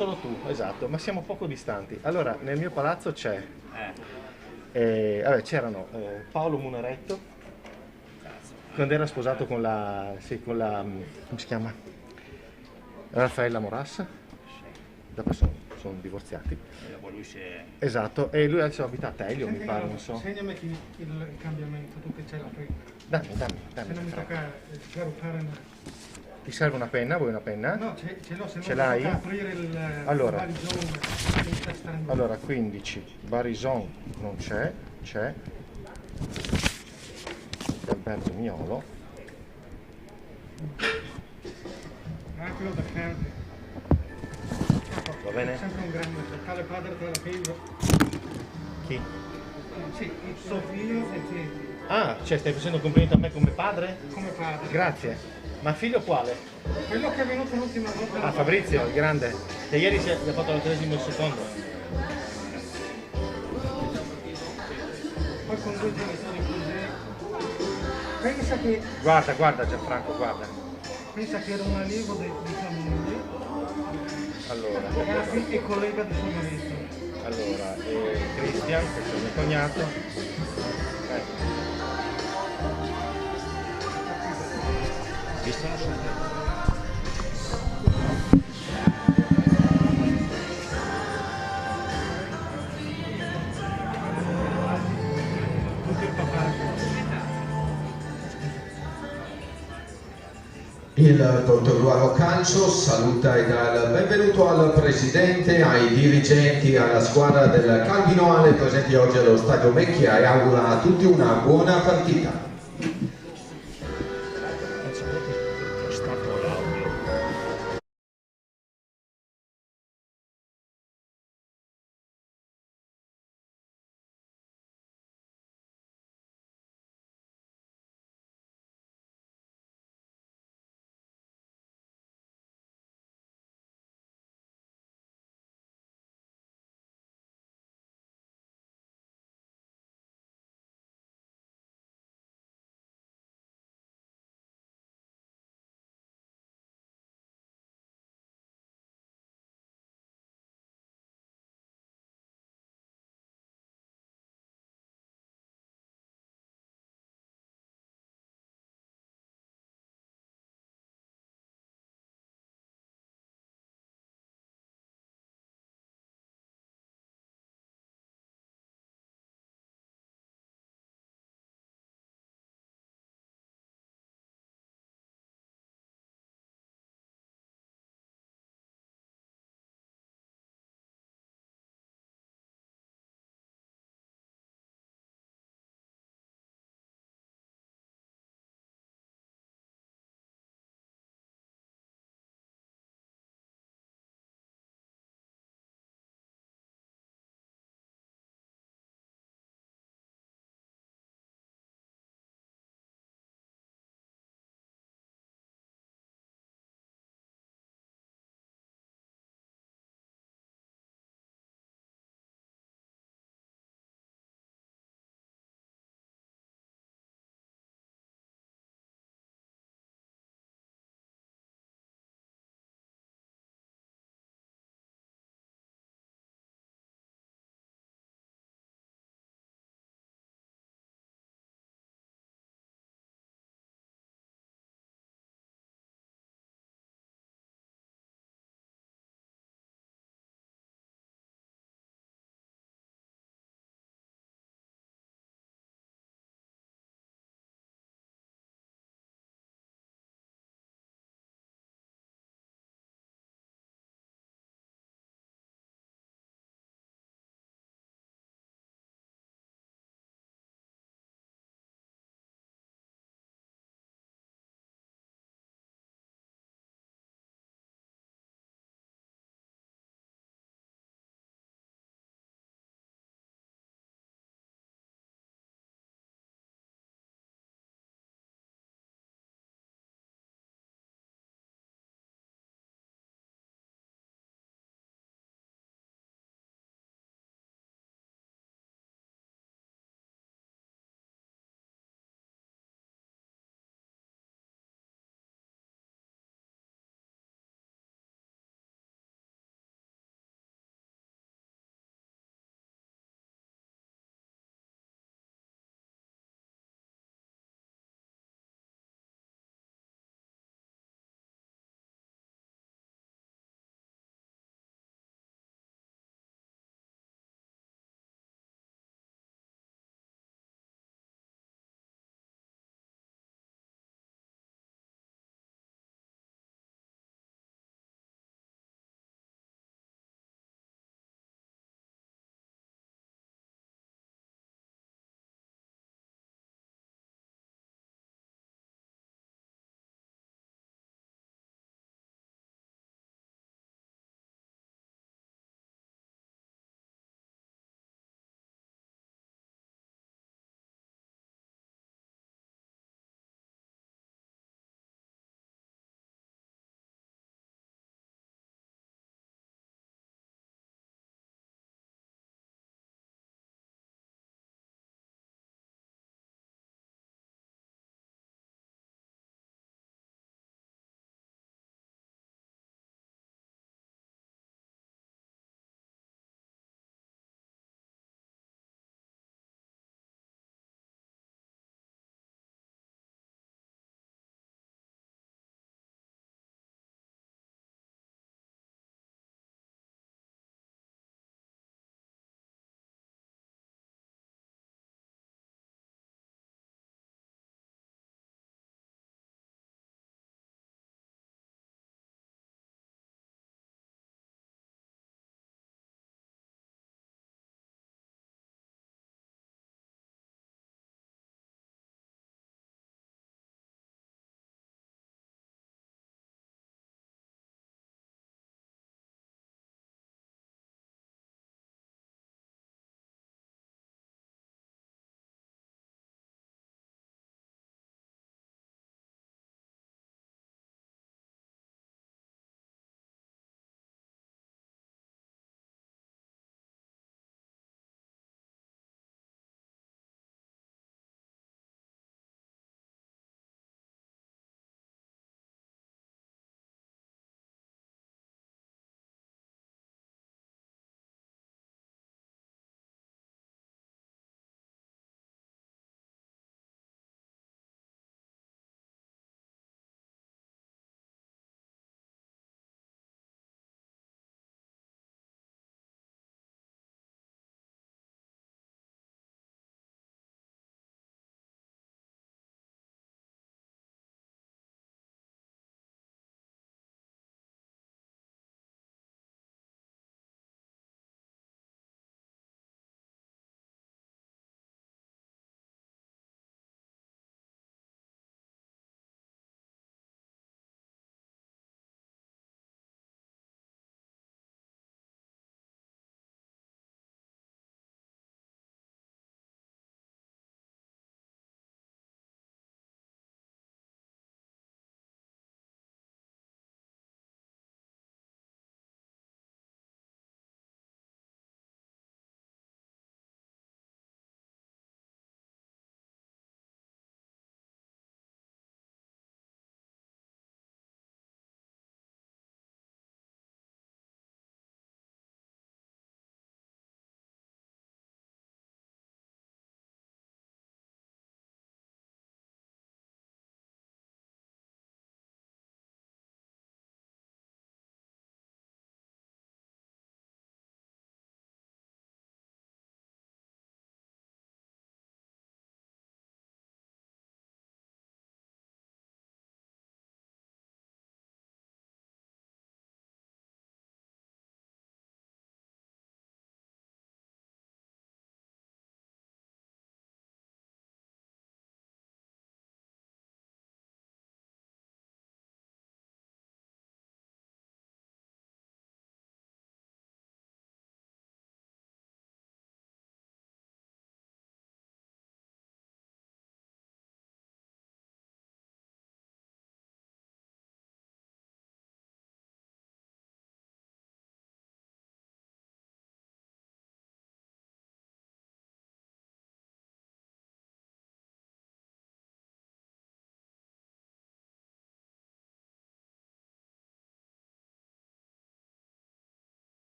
Solo tu, esatto, ma siamo poco distanti. Allora, nel mio palazzo c'è, vabbè, c'erano Paolo Munaretto, quando era sposato con la, sì, con la, come si chiama? Raffaella Morassa, dopo sono divorziati. Esatto, e lui adesso abita a Telio, mi Senti pare, Carlo, non so. segnami il cambiamento, tu che c'hai la prima. Dammi, Se non mi frega. tocca sgaruppare Ti serve una penna? Vuoi una penna? no, ce l'ho, se non Ce mi l'hai? tocca aprire il Allora, valigione, mi sta strano. allora 15, Barison non c'è, c'è Alberto Miolo. Quello da Ferdi. Va bene? Sempre un grande, tale padre, tale figlio. Chi? Sì, suo figlio e te, Ah, cioè stai facendo un complimento a me come padre? come padre. Grazie. Ma figlio quale? Quello che è venuto l'ultima volta Ah, Fabrizio, il grande. Che ieri gli ha fatto l'8° secondo. poi con due genitori così. Guarda Gianfranco, guarda. Pensa che era un allievo di sua moglie Allora, e collega di suo marito. allora, Christian, questo è mio cognato. Visto la scelta? Tutto il papà. Il dottor Luaro Calcio saluta e dà il benvenuto al presidente, ai dirigenti, alla squadra del Calvinoale presenti oggi allo Stadio Vecchia e augura a tutti una buona partita.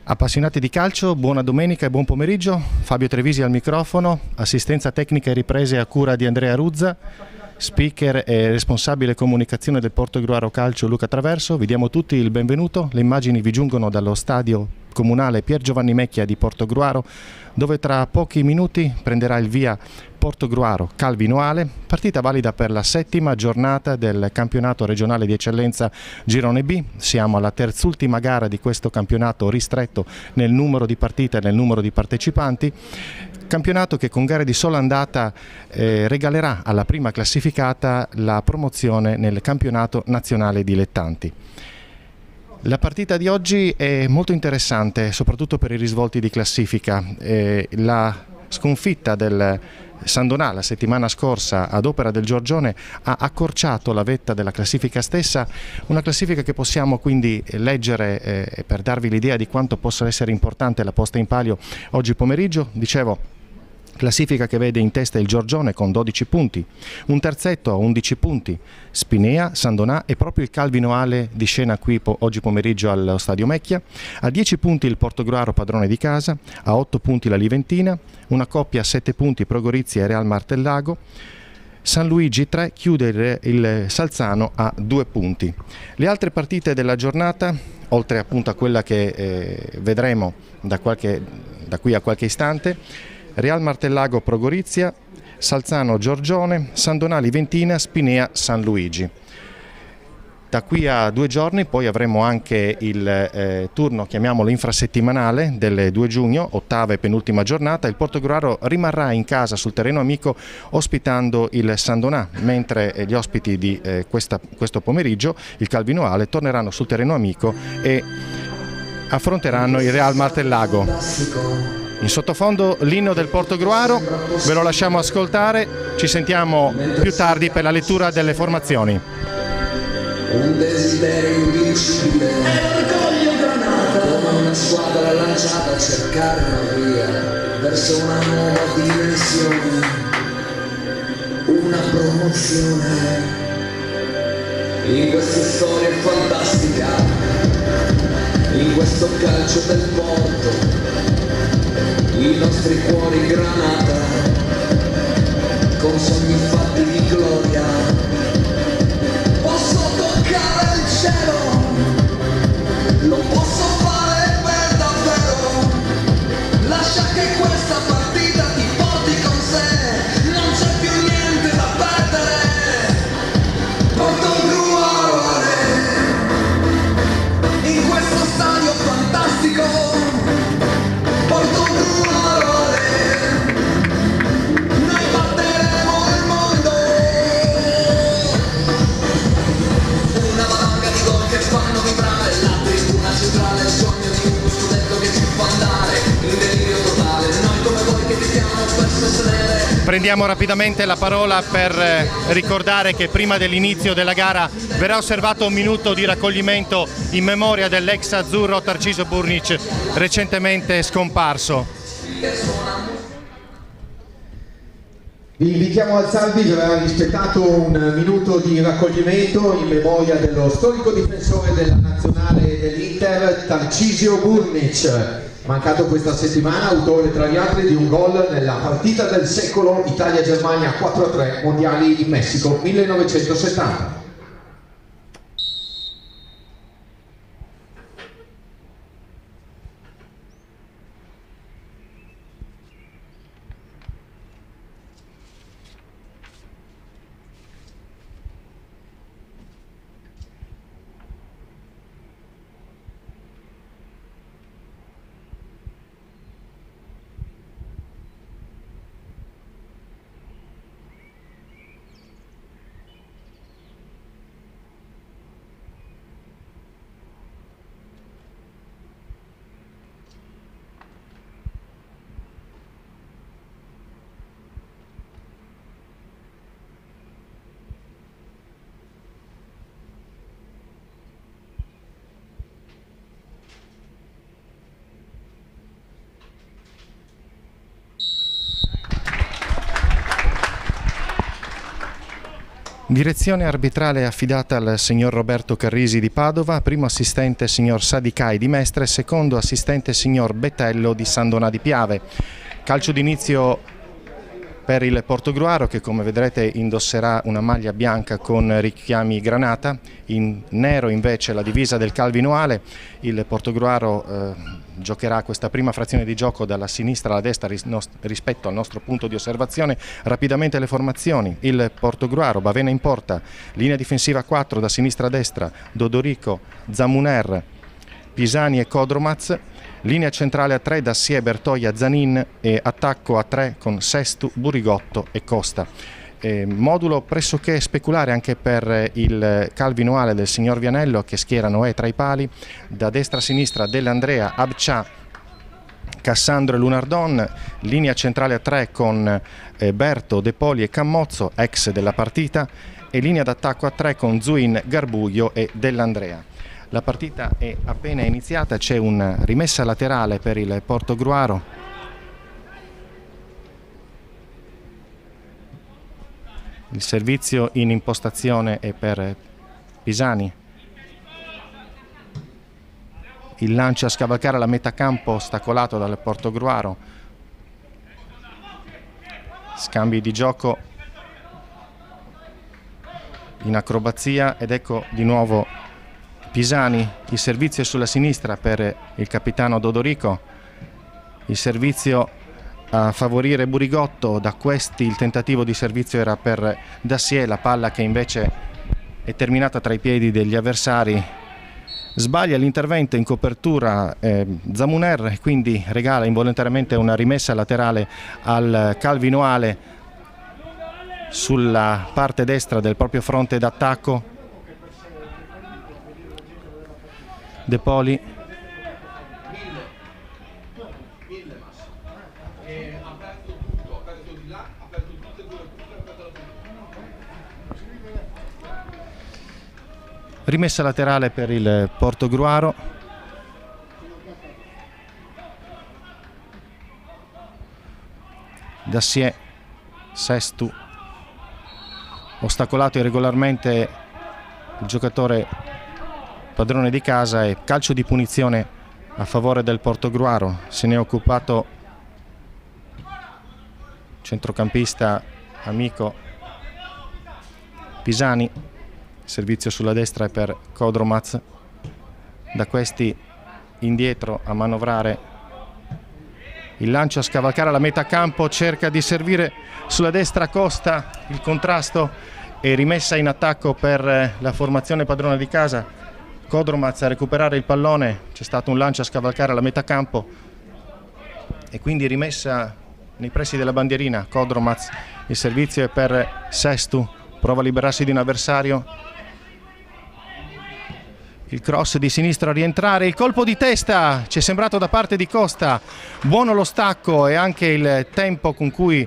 Appassionati di calcio, buona domenica e buon pomeriggio. Fabio Trevisi al microfono, assistenza tecnica e riprese a cura di Andrea Ruzza, speaker e responsabile comunicazione del Portogruaro Calcio Luca Traverso. Vi diamo tutti il benvenuto. Le immagini vi giungono dallo stadio comunale Pier Giovanni Mecchia di Portogruaro, dove tra pochi minuti prenderà il via Portogruaro Calvino-Ale, partita valida per la 7ª giornata del campionato regionale di eccellenza Girone B. Siamo alla terzultima gara di questo campionato ristretto nel numero di partite e nel numero di partecipanti. Campionato che con gare di sola andata regalerà alla prima classificata la promozione nel campionato nazionale dilettanti. La partita di oggi è molto interessante, soprattutto per i risvolti di classifica. La sconfitta del Sandonà la settimana scorsa ad opera del Giorgione ha accorciato la vetta della classifica stessa, una classifica che possiamo quindi leggere per darvi l'idea di quanto possa essere importante la posta in palio oggi pomeriggio. Dicevo, classifica che vede in testa il Giorgione con 12 punti, un terzetto a 11 punti, Spinea, Sandonà e proprio il Calvino-Ale di scena qui oggi pomeriggio allo Stadio Mecchia, a 10 punti il Portogruaro padrone di casa, a 8 punti la Liventina, una coppia a 7 punti Pro Gorizia e Real Martellago, San Luigi 3 chiude il Salzano a 2 punti. Le altre partite della giornata, oltre appunto a quella che vedremo da qui a qualche istante, Real Martellago Pro Gorizia, Salzano Giorgione, Sandonà Liventina, Spinea San Luigi. Da qui a 2 giorni poi avremo anche il turno, chiamiamolo infrasettimanale, del 2 giugno, 8ª e penultima giornata. Il Portogruaro rimarrà in casa sul terreno amico ospitando il Sandonà, mentre gli ospiti di questo pomeriggio, il Calvino-Ale, torneranno sul terreno amico e affronteranno il Real Martellago. In sottofondo l'inno del Portogruaro, ve lo lasciamo ascoltare, ci sentiamo più tardi per la lettura delle formazioni. Un desiderio invincibile e l'orgoglio granata, come una squadra lanciata a cercare una via verso una nuova dimensione, una promozione. In questa storia fantastica, in questo calcio del Porto, i nostri cuori granata, con sogni fatti di gloria. Posso toccare il cielo, lo posso fare per davvero. Lascia che questa partita ti porti con sé, non c'è più niente da perdere. Portogruaro, in questo stadio fantastico. Prendiamo rapidamente la parola per ricordare che prima dell'inizio della gara verrà osservato un minuto di raccoglimento in memoria dell'ex azzurro Tarcisio Burnic, recentemente scomparso. Vi invitiamo a alzarvi, verrà rispettato un minuto di raccoglimento in memoria dello storico difensore della nazionale dell'Inter, Tarcisio Burnic, mancato questa settimana, autore tra gli altri di un gol nella partita del secolo Italia-Germania 4-3 mondiali in Messico 1970. Direzione arbitrale affidata al signor Roberto Carrisi di Padova, primo assistente signor Sadicai di Mestre, secondo assistente signor Betello di San Donà di Piave. Calcio d'inizio per il Portogruaro, che come vedrete indosserà una maglia bianca con richiami granata, in nero invece la divisa del Calvinoale. Il Portogruaro giocherà questa prima frazione di gioco dalla sinistra alla destra rispetto al nostro punto di osservazione. Rapidamente le formazioni: il Portogruaro, Bavena in porta, linea difensiva 4 da sinistra a destra, Dodorico, Zamuner, Pisani e Kodromaz. Linea centrale a 3 da Sie, Bertoia, Zanin, e attacco a 3 con Sestu, Burigotto e Costa. Modulo pressoché speculare anche per il Calvinoale del signor Vianello, che schiera Noè tra i pali, da destra a sinistra dell'Andrea, Abcia, Cassandro e Lunardon. Linea centrale a 3 con Berto, De Poli e Cammozzo, ex della partita, e linea d'attacco a 3 con Zuin, Garbuglio e dell'Andrea. La partita è appena iniziata, c'è una rimessa laterale per il Portogruaro. Il servizio in impostazione è per Pisani. Il lancio a scavalcare la metà campo ostacolato dal Portogruaro. Scambi di gioco in acrobazia ed ecco di nuovo Pisani. Il servizio è sulla sinistra per il capitano Dodorico, il servizio a favorire Burigotto. Da questi il tentativo di servizio era per Dacier, la palla che invece è terminata tra i piedi degli avversari. Sbaglia l'intervento in copertura Zamuner, quindi regala involontariamente una rimessa laterale al Calvinoale sulla parte destra del proprio fronte d'attacco. De Poli, rimessa laterale per il Portogruaro. Dacier, Sestu, ostacolato irregolarmente il giocatore padrone di casa, e calcio di punizione a favore del Portogruaro. Se ne è occupato centrocampista amico Pisani. Servizio sulla destra è per Kodromaz. Da questi indietro a manovrare. Il lancio a scavalcare la metà campo, cerca di servire sulla destra Costa, il contrasto e rimessa in attacco per la formazione padrona di casa. Kodromaz a recuperare il pallone, c'è stato un lancio a scavalcare la metà campo e quindi rimessa nei pressi della bandierina. Kodromaz, il servizio è per Sestu, prova a liberarsi di un avversario. Il cross di sinistra a rientrare, il colpo di testa ci è sembrato da parte di Costa. Buono lo stacco e anche il tempo con cui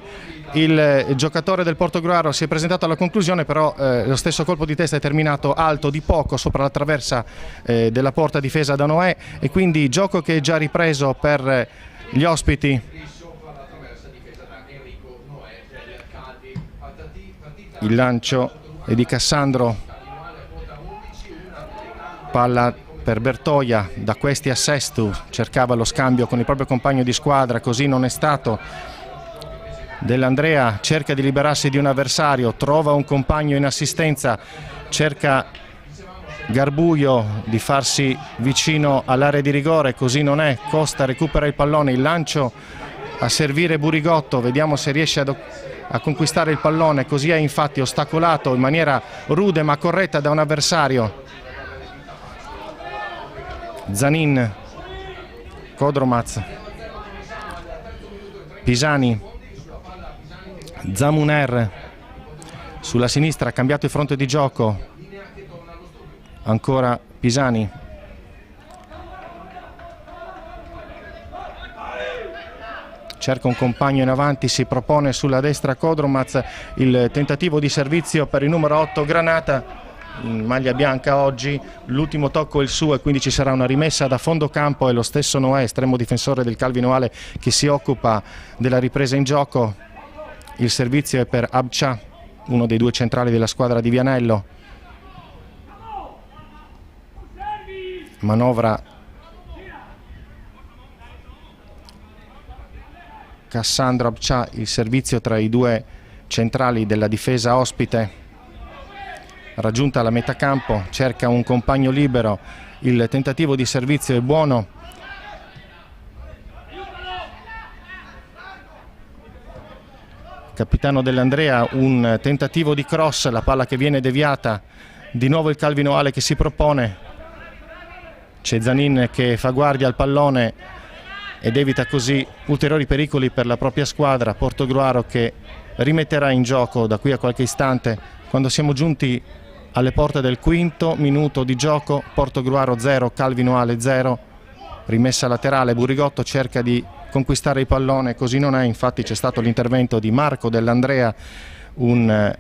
il giocatore del Portogruaro si è presentato alla conclusione, però lo stesso colpo di testa è terminato alto di poco sopra la traversa della porta difesa da Noè, e quindi gioco che è già ripreso per gli ospiti. Il lancio è di Cassandro, palla per Bertoia, da questi a Sestu, cercava lo scambio con il proprio compagno di squadra, così non è stato. Dell'Andrea cerca di liberarsi di un avversario, trova un compagno in assistenza, cerca Garbuglio di farsi vicino all'area di rigore, così non è. Costa recupera il pallone, il lancio a servire Burigotto, vediamo se riesce a conquistare il pallone, così è infatti ostacolato in maniera rude ma corretta da un avversario. Zanin, Kodromaz, Pisani, Zamuner sulla sinistra, ha cambiato il fronte di gioco, ancora Pisani, cerca un compagno in avanti, si propone sulla destra Kodromaz, il tentativo di servizio per il numero 8 Granata in maglia bianca oggi, l'ultimo tocco è il suo e quindi ci sarà una rimessa da fondo campo. È lo stesso Noè, estremo difensore del Calvinoale, che si occupa della ripresa in gioco. Il servizio è per Abcia, uno dei due centrali della squadra di Vianello. Manovra Cassandro Abcia, il servizio tra i due centrali della difesa ospite. Raggiunta la metà campo, cerca un compagno libero, il tentativo di servizio è buono. Capitano Dell'Andrea, un tentativo di cross, la palla che viene deviata, di nuovo il Calvino Ale che si propone, c'è Zanin che fa guardia al pallone ed evita così ulteriori pericoli per la propria squadra. Portogruaro che rimetterà in gioco da qui a qualche istante, quando siamo giunti alle porte del quinto minuto di gioco. Portogruaro 0, Calvino Ale 0, rimessa laterale, Burigotto cerca di conquistare il pallone, così non è, infatti c'è stato l'intervento di Marco Dell'Andrea, un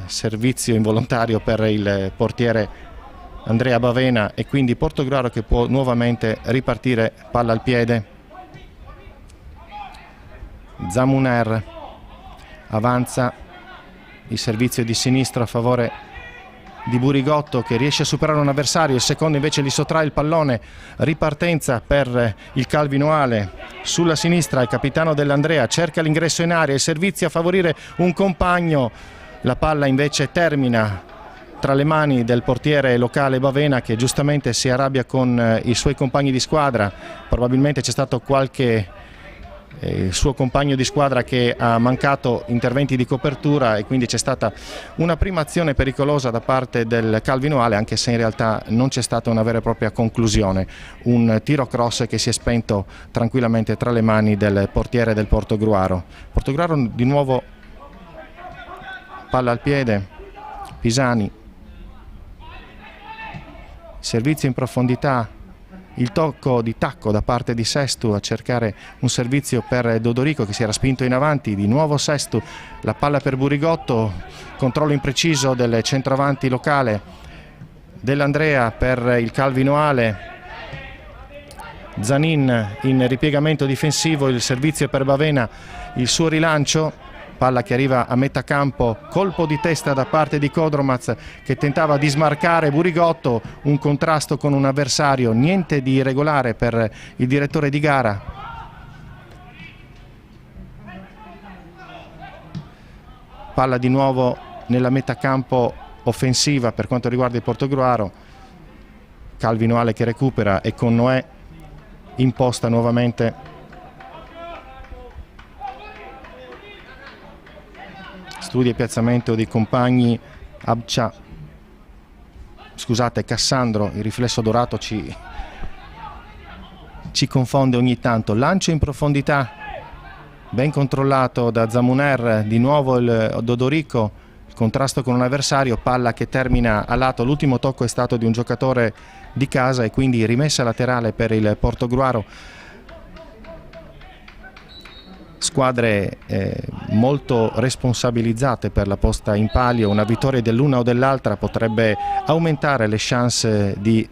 servizio involontario per il portiere Andrea Bavena, e quindi Portogruaro che può nuovamente ripartire palla al piede. Zamuner avanza, il servizio di sinistro a favore di Burigotto che riesce a superare un avversario, il secondo invece gli sottrae il pallone. Ripartenza per il Calvino Ale, sulla sinistra il capitano Dell'Andrea cerca l'ingresso in area, il servizio a favorire un compagno, la palla invece termina tra le mani del portiere locale Bavena che giustamente si arrabbia con i suoi compagni di squadra. Probabilmente c'è stato qualche suo compagno di squadra che ha mancato interventi di copertura e quindi c'è stata una prima azione pericolosa da parte del Calvino Ale, anche se in realtà non c'è stata una vera e propria conclusione. Un tiro cross che si è spento tranquillamente tra le mani del portiere del Portogruaro. Portogruaro di nuovo palla al piede, Pisani, servizio in profondità, il tocco di tacco da parte di Sestu a cercare un servizio per Dodorico che si era spinto in avanti, di nuovo Sestu, la palla per Burigotto, controllo impreciso del centravanti locale, Dell'Andrea per il Calvino Ale, Zanin in ripiegamento difensivo, il servizio per Bavena, il suo rilancio, palla che arriva a metà campo, colpo di testa da parte di Kodromaz che tentava di smarcare Burigotto, un contrasto con un avversario, niente di irregolare per il direttore di gara. Palla di nuovo nella metà campo offensiva per quanto riguarda il Portogruaro, Calvino Ale che recupera e con Noè imposta nuovamente. Studia il piazzamento dei compagni, Abcia, scusate, Cassandro, il riflesso dorato ci confonde ogni tanto. Lancio in profondità, ben controllato da Zamuner, di nuovo il Dodorico, il contrasto con un avversario, palla che termina a lato, l'ultimo tocco è stato di un giocatore di casa e quindi rimessa laterale per il Portogruaro. Squadre molto responsabilizzate per la posta in palio, una vittoria dell'una o dell'altra potrebbe aumentare le chance di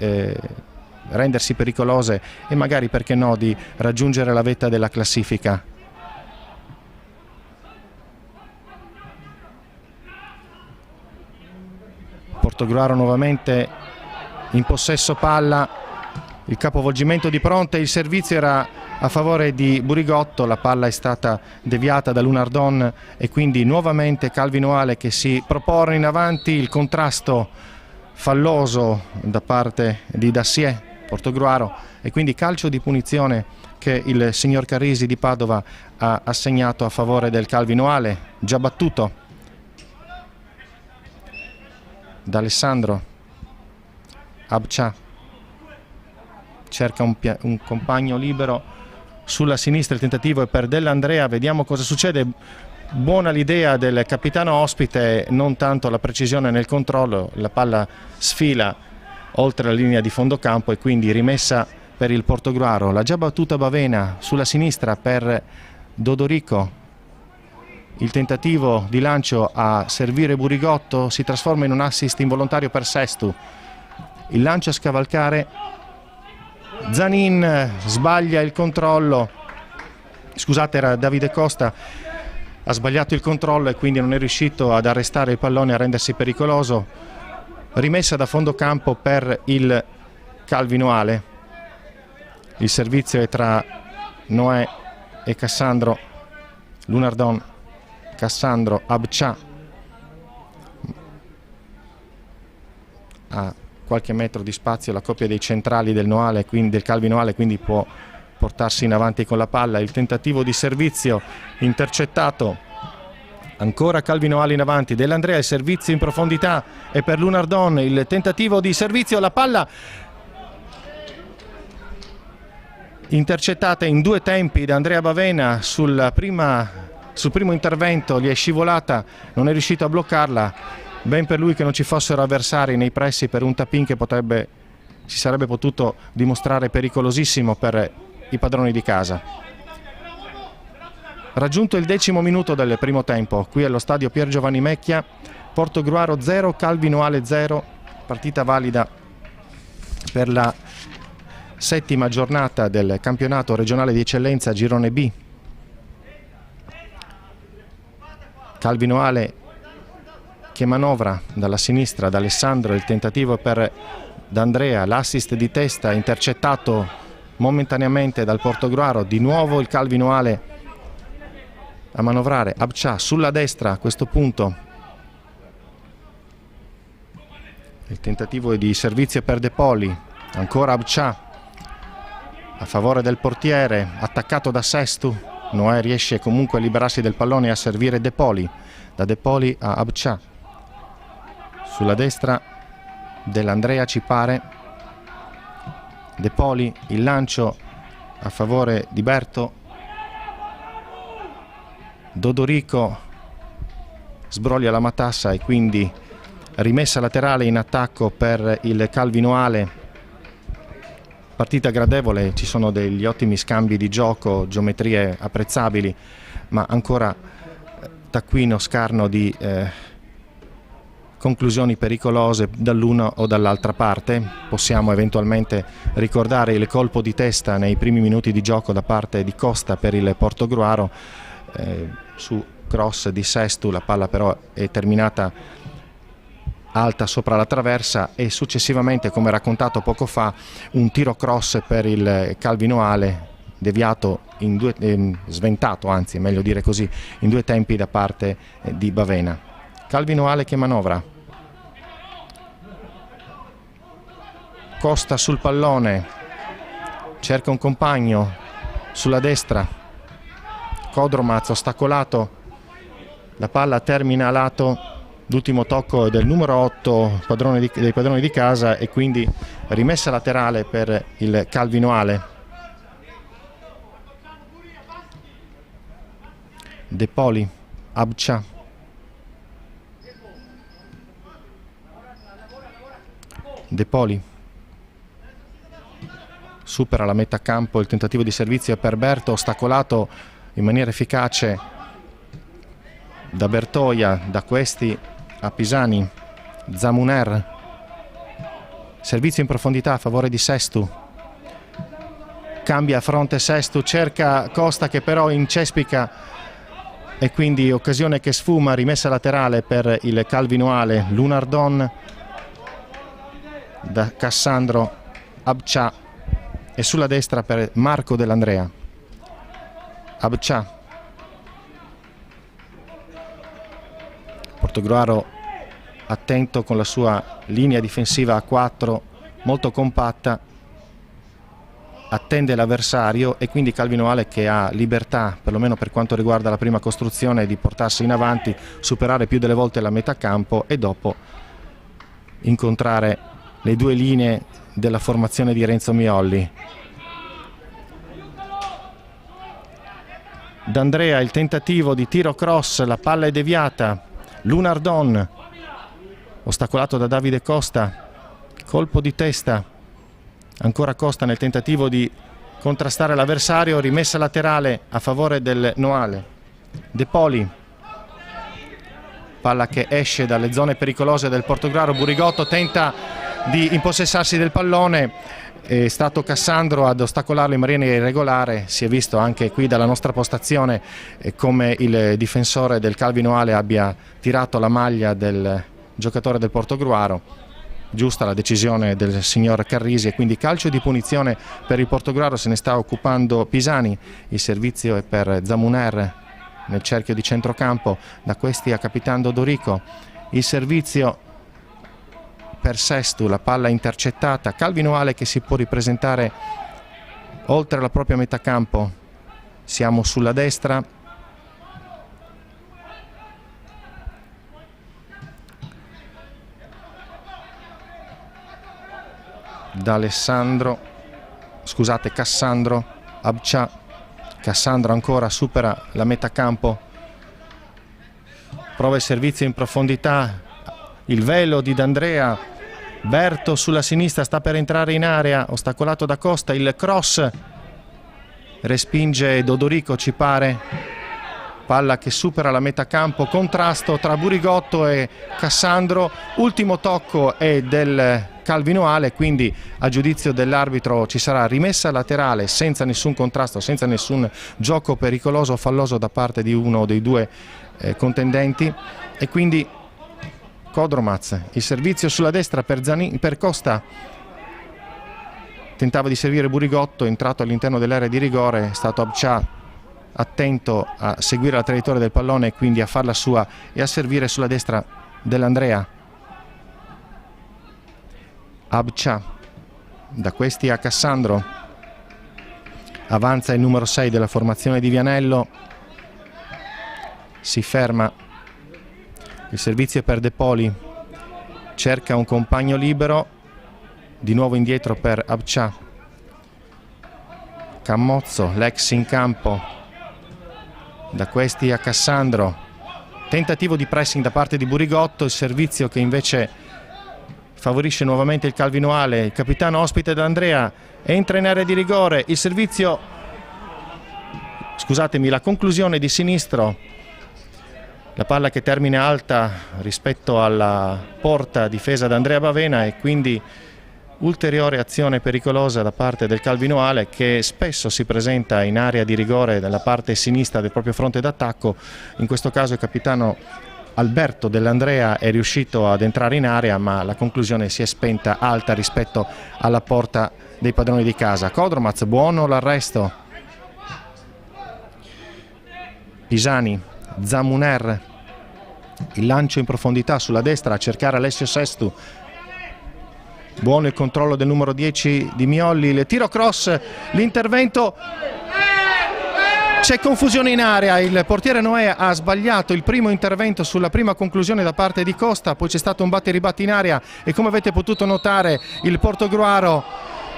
rendersi pericolose e magari, perché no, di raggiungere la vetta della classifica. Portogruaro nuovamente in possesso palla, il capovolgimento di Pronte, il servizio era a favore di Burigotto, la palla è stata deviata da Lunardon e quindi nuovamente Calvino Ale che si propone in avanti, il contrasto falloso da parte di Dassier, Portogruaro, e quindi calcio di punizione che il signor Carrisi di Padova ha assegnato a favore del Calvino Ale, già battuto da Alessandro. Abcia cerca un compagno libero sulla sinistra, il tentativo è per Dell'Andrea, vediamo cosa succede. Buona l'idea del capitano ospite, non tanto la precisione nel controllo, la palla sfila oltre la linea di fondo campo e quindi rimessa per il Portogruaro. La già battuta Bavena sulla sinistra per Dodorico, il tentativo di lancio a servire Burigotto si trasforma in un assist involontario per Sestu, il lancio a scavalcare, Zanin sbaglia il controllo, scusate, era Davide Costa ha sbagliato il controllo e quindi non è riuscito ad arrestare il pallone e a rendersi pericoloso. Rimessa da fondo campo per il Calvinoale. Il servizio è tra Noè e Cassandro. Lunardon, Cassandro, Abcha a qualche metro di spazio la coppia dei centrali del Noale, quindi del Calvinoale, quindi può portarsi in avanti con la palla. Il tentativo di servizio intercettato, ancora Calvinoale in avanti, Dell'Andrea, il servizio in profondità e per Lunardon il tentativo di servizio, la palla intercettata in due tempi da Andrea Bavena sul primo intervento, gli è scivolata, non è riuscito a bloccarla. Ben per lui che non ci fossero avversari nei pressi per un tap-in che si sarebbe potuto dimostrare pericolosissimo per i padroni di casa. Raggiunto il 10° minuto del primo tempo, qui allo stadio Pier Giovanni Mecchia, Portogruaro 0, Calvinoale 0, partita valida per la 7ª giornata del campionato regionale di eccellenza Girone B. Calvinoale che manovra dalla sinistra da Alessandro, il tentativo per D'Andrea, l'assist di testa intercettato momentaneamente dal Portogruaro, di nuovo il Calvinoale a manovrare, Abcha sulla destra a questo punto, il tentativo di servizio per De Poli, ancora Abcha a favore del portiere, attaccato da Sestu, Noè riesce comunque a liberarsi del pallone e a servire De Poli, da De Poli a Abcha, sulla destra Dell'Andrea ci pare, De Poli, il lancio a favore di Berto, Dodorico sbroglia la matassa e quindi rimessa laterale in attacco per il Calvinoale. Partita gradevole, ci sono degli ottimi scambi di gioco, geometrie apprezzabili, ma ancora taccuino scarno di conclusioni pericolose dall'una o dall'altra parte. Possiamo eventualmente ricordare il colpo di testa nei primi minuti di gioco da parte di Costa per il Portogruaro, su cross di Sestu, la palla però è terminata alta sopra la traversa e successivamente, come raccontato poco fa, un tiro cross per il Calvinoale deviato sventato, anzi meglio dire così, in due tempi da parte di Bavena. Calvinoale che manovra, Costa sul pallone, cerca un compagno sulla destra, Codromaz ostacolato, la palla termina a lato, l'ultimo tocco del numero 8 dei padroni di casa e quindi rimessa laterale per il Calvinoale. De Poli, Abcha, De Poli supera la metà campo, il tentativo di servizio per Berto, ostacolato in maniera efficace da Bertoia, da questi a Pisani, Zamuner, servizio in profondità a favore di Sestu, cambia a fronte Sestu, cerca Costa che però incespica e quindi occasione che sfuma, rimessa laterale per il Calvinoale. Lunardon da Cassandro, Abcha e sulla destra per Marco Dell'Andrea. Abcha, Portogruaro attento con la sua linea difensiva a 4 molto compatta, attende l'avversario e quindi Calvinoale che ha libertà, perlomeno per quanto riguarda la prima costruzione, di portarsi in avanti, superare più delle volte la metà campo e dopo incontrare le due linee della formazione di Renzo Miolli. D'Andrea, il tentativo di tiro cross, la palla è deviata, Lunardon ostacolato da Davide Costa, colpo di testa, ancora Costa nel tentativo di contrastare l'avversario, rimessa laterale a favore del Noale. De Poli, palla che esce dalle zone pericolose del Portogruaro, Burigotto tenta di impossessarsi del pallone è stato Cassandro ad ostacolarlo in maniera irregolare. Si è visto anche qui dalla nostra postazione come il difensore del Calvino Ale abbia tirato la maglia del giocatore del Portogruaro. Giusta la decisione del signor Carrisi e quindi calcio di punizione per il Portogruaro. Se ne sta occupando Pisani. Il servizio è per Zamuner nel cerchio di centrocampo, da questi a capitano Dodorico. Il servizio per Sestu, la palla intercettata. Calvino Ale che si può ripresentare oltre la propria metà campo. Siamo sulla destra. Cassandro, Abcia. Cassandro ancora supera la metà campo. Prova il servizio in profondità. Il velo di D'Andrea. Berto sulla sinistra, sta per entrare in area, ostacolato da Costa. Il cross respinge Dodorico, ci pare. Palla che supera la metà campo. Contrasto tra Burigotto e Cassandro. Ultimo tocco è del Calvino Ale, quindi a giudizio dell'arbitro ci sarà rimessa laterale senza nessun contrasto, senza nessun gioco pericoloso o falloso da parte di uno dei due contendenti. E quindi Kodromaz, il servizio sulla destra per Costa, tentava di servire Burigotto, è entrato all'interno dell'area di rigore, è stato Abcia attento a seguire la traiettoria del pallone e quindi a farla sua e a servire sulla destra dell'Andrea. Abcia, da questi a Cassandro, avanza il numero 6 della formazione di Vianello, si ferma. Il servizio è per De Poli, cerca un compagno libero, di nuovo indietro per Abcia. Cammozzo, l'ex in campo, da questi a Cassandro, tentativo di pressing da parte di Burigotto, il servizio che invece favorisce nuovamente il Calvino Ale. Il capitano ospite D'Andrea entra in area di rigore, il servizio, scusatemi, la conclusione di sinistro. La palla che termina alta rispetto alla porta difesa da Andrea Bavena e quindi ulteriore azione pericolosa da parte del Calvino Ale, che spesso si presenta in area di rigore dalla parte sinistra del proprio fronte d'attacco. In questo caso il capitano Alberto dell'Andrea è riuscito ad entrare in area, ma la conclusione si è spenta alta rispetto alla porta dei padroni di casa. Kodromaz, buono l'arresto. Pisani, Zamuner, il lancio in profondità sulla destra a cercare Alessio Sestu. Buono il controllo del numero 10 di Miolli, il tiro cross, l'intervento. C'è confusione in area, il portiere Noè ha sbagliato il primo intervento sulla prima conclusione da parte di Costa, poi c'è stato un batti e ribatti in area e come avete potuto notare il Portogruaro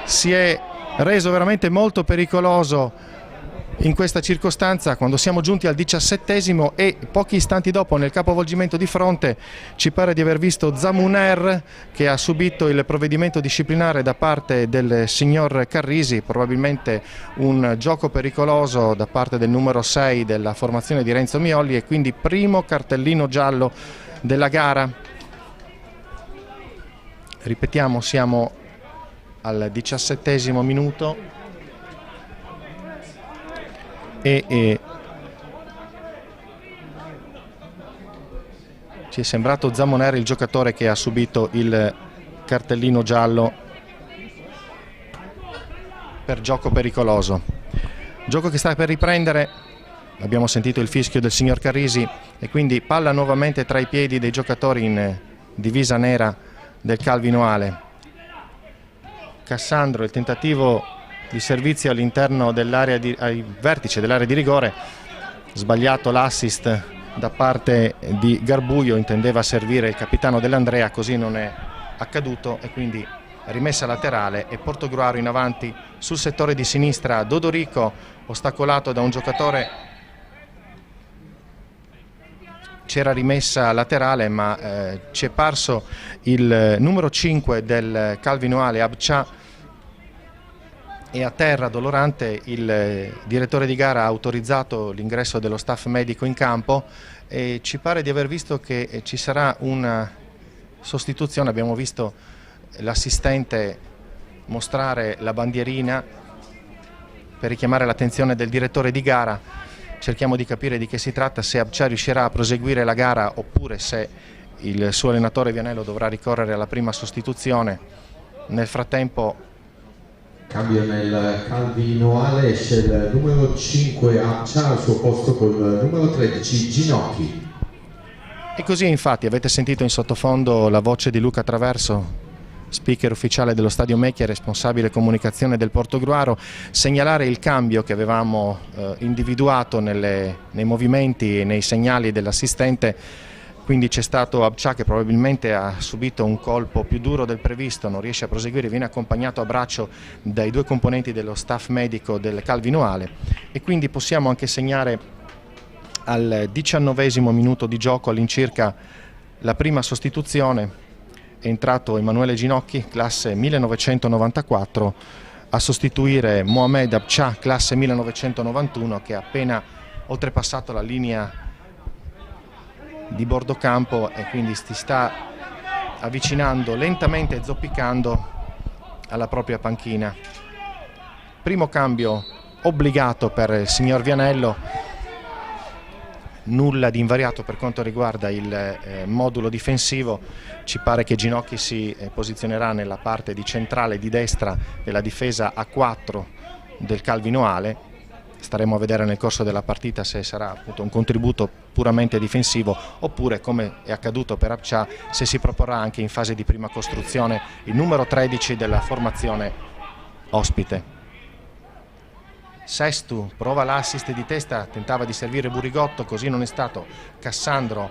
si è reso veramente molto pericoloso in questa circostanza quando siamo giunti al 17esimo e pochi istanti dopo nel capovolgimento di fronte ci pare di aver visto Zamuner che ha subito il provvedimento disciplinare da parte del signor Carrisi, probabilmente un gioco pericoloso da parte del numero 6 della formazione di Renzo Miolli e quindi primo cartellino giallo della gara. Ripetiamo, siamo al 17esimo minuto. E ci è sembrato Zamuner il giocatore che ha subito il cartellino giallo per gioco pericoloso. Gioco che sta per riprendere, abbiamo sentito il fischio del signor Carrisi e quindi palla nuovamente tra i piedi dei giocatori in divisa nera del Calvino Ale. Cassandro, il tentativo di servizio all'interno dell'area ai vertice dell'area di rigore, sbagliato l'assist da parte di Garbuio, intendeva servire il capitano dell'Andrea, così non è accaduto e quindi rimessa laterale e Portogruaro in avanti sul settore di sinistra. Dodorico ostacolato da un giocatore, c'era rimessa laterale ma ci è parso il numero 5 del Calvino Ale, Abcia, e a terra dolorante. Il direttore di gara ha autorizzato l'ingresso dello staff medico in campo e ci pare di aver visto che ci sarà una sostituzione. Abbiamo visto l'assistente mostrare la bandierina per richiamare l'attenzione del direttore di gara. Cerchiamo di capire di che si tratta, se Abcià riuscirà a proseguire la gara oppure se il suo allenatore Vianello dovrà ricorrere alla prima sostituzione. Nel frattempo cambio nel Calvinoale, esce il numero 5 Abcià al suo posto con il numero 13 Ginocchi. E così infatti avete sentito in sottofondo la voce di Luca Traverso, speaker ufficiale dello Stadio Mecchia, responsabile comunicazione del Portogruaro, segnalare il cambio che avevamo individuato nei movimenti e nei segnali dell'assistente. Quindi c'è stato Abcià che probabilmente ha subito un colpo più duro del previsto, non riesce a proseguire, viene accompagnato a braccio dai due componenti dello staff medico del Calvinoale, e quindi possiamo anche segnare al 19° minuto di gioco all'incirca la prima sostituzione. È entrato Emanuele Ginocchi, classe 1994, a sostituire Mohamed Abcià, classe 1991, che ha appena oltrepassato la linea di bordo campo e quindi si sta avvicinando lentamente e zoppicando alla propria panchina. Primo cambio obbligato per il signor Vianello, nulla di invariato per quanto riguarda il modulo difensivo. Ci pare che Ginocchi si posizionerà nella parte di centrale di destra della difesa a 4 del Calvinoale. Staremo a vedere nel corso della partita se sarà appunto un contributo puramente difensivo oppure, come è accaduto per Abcià, se si proporrà anche in fase di prima costruzione il numero 13 della formazione ospite. Sestu prova l'assist di testa, tentava di servire Burigotto, così non è stato. Cassandro,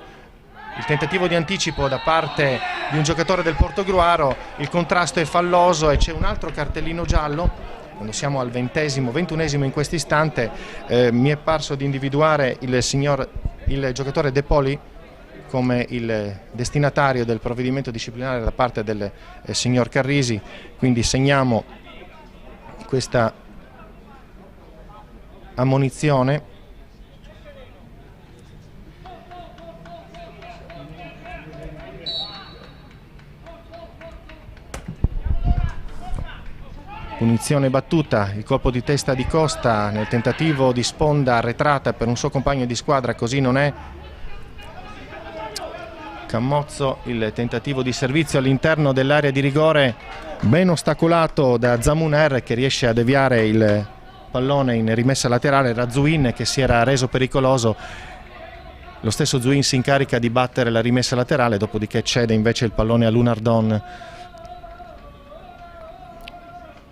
il tentativo di anticipo da parte di un giocatore del Portogruaro, il contrasto è falloso e c'è un altro cartellino giallo. Quando siamo al 21° in questo istante, mi è parso di individuare il giocatore De Poli come il destinatario del provvedimento disciplinare da parte del signor Carrisi, quindi segniamo questa ammonizione. Punizione battuta, il colpo di testa di Costa nel tentativo di sponda arretrata per un suo compagno di squadra, così non è. Cammozzo, il tentativo di servizio all'interno dell'area di rigore, ben ostacolato da Zamuner che riesce a deviare il pallone in rimessa laterale. Era Zuin che si era reso pericoloso, lo stesso Zuin si incarica di battere la rimessa laterale, dopodiché cede invece il pallone a Lunardon.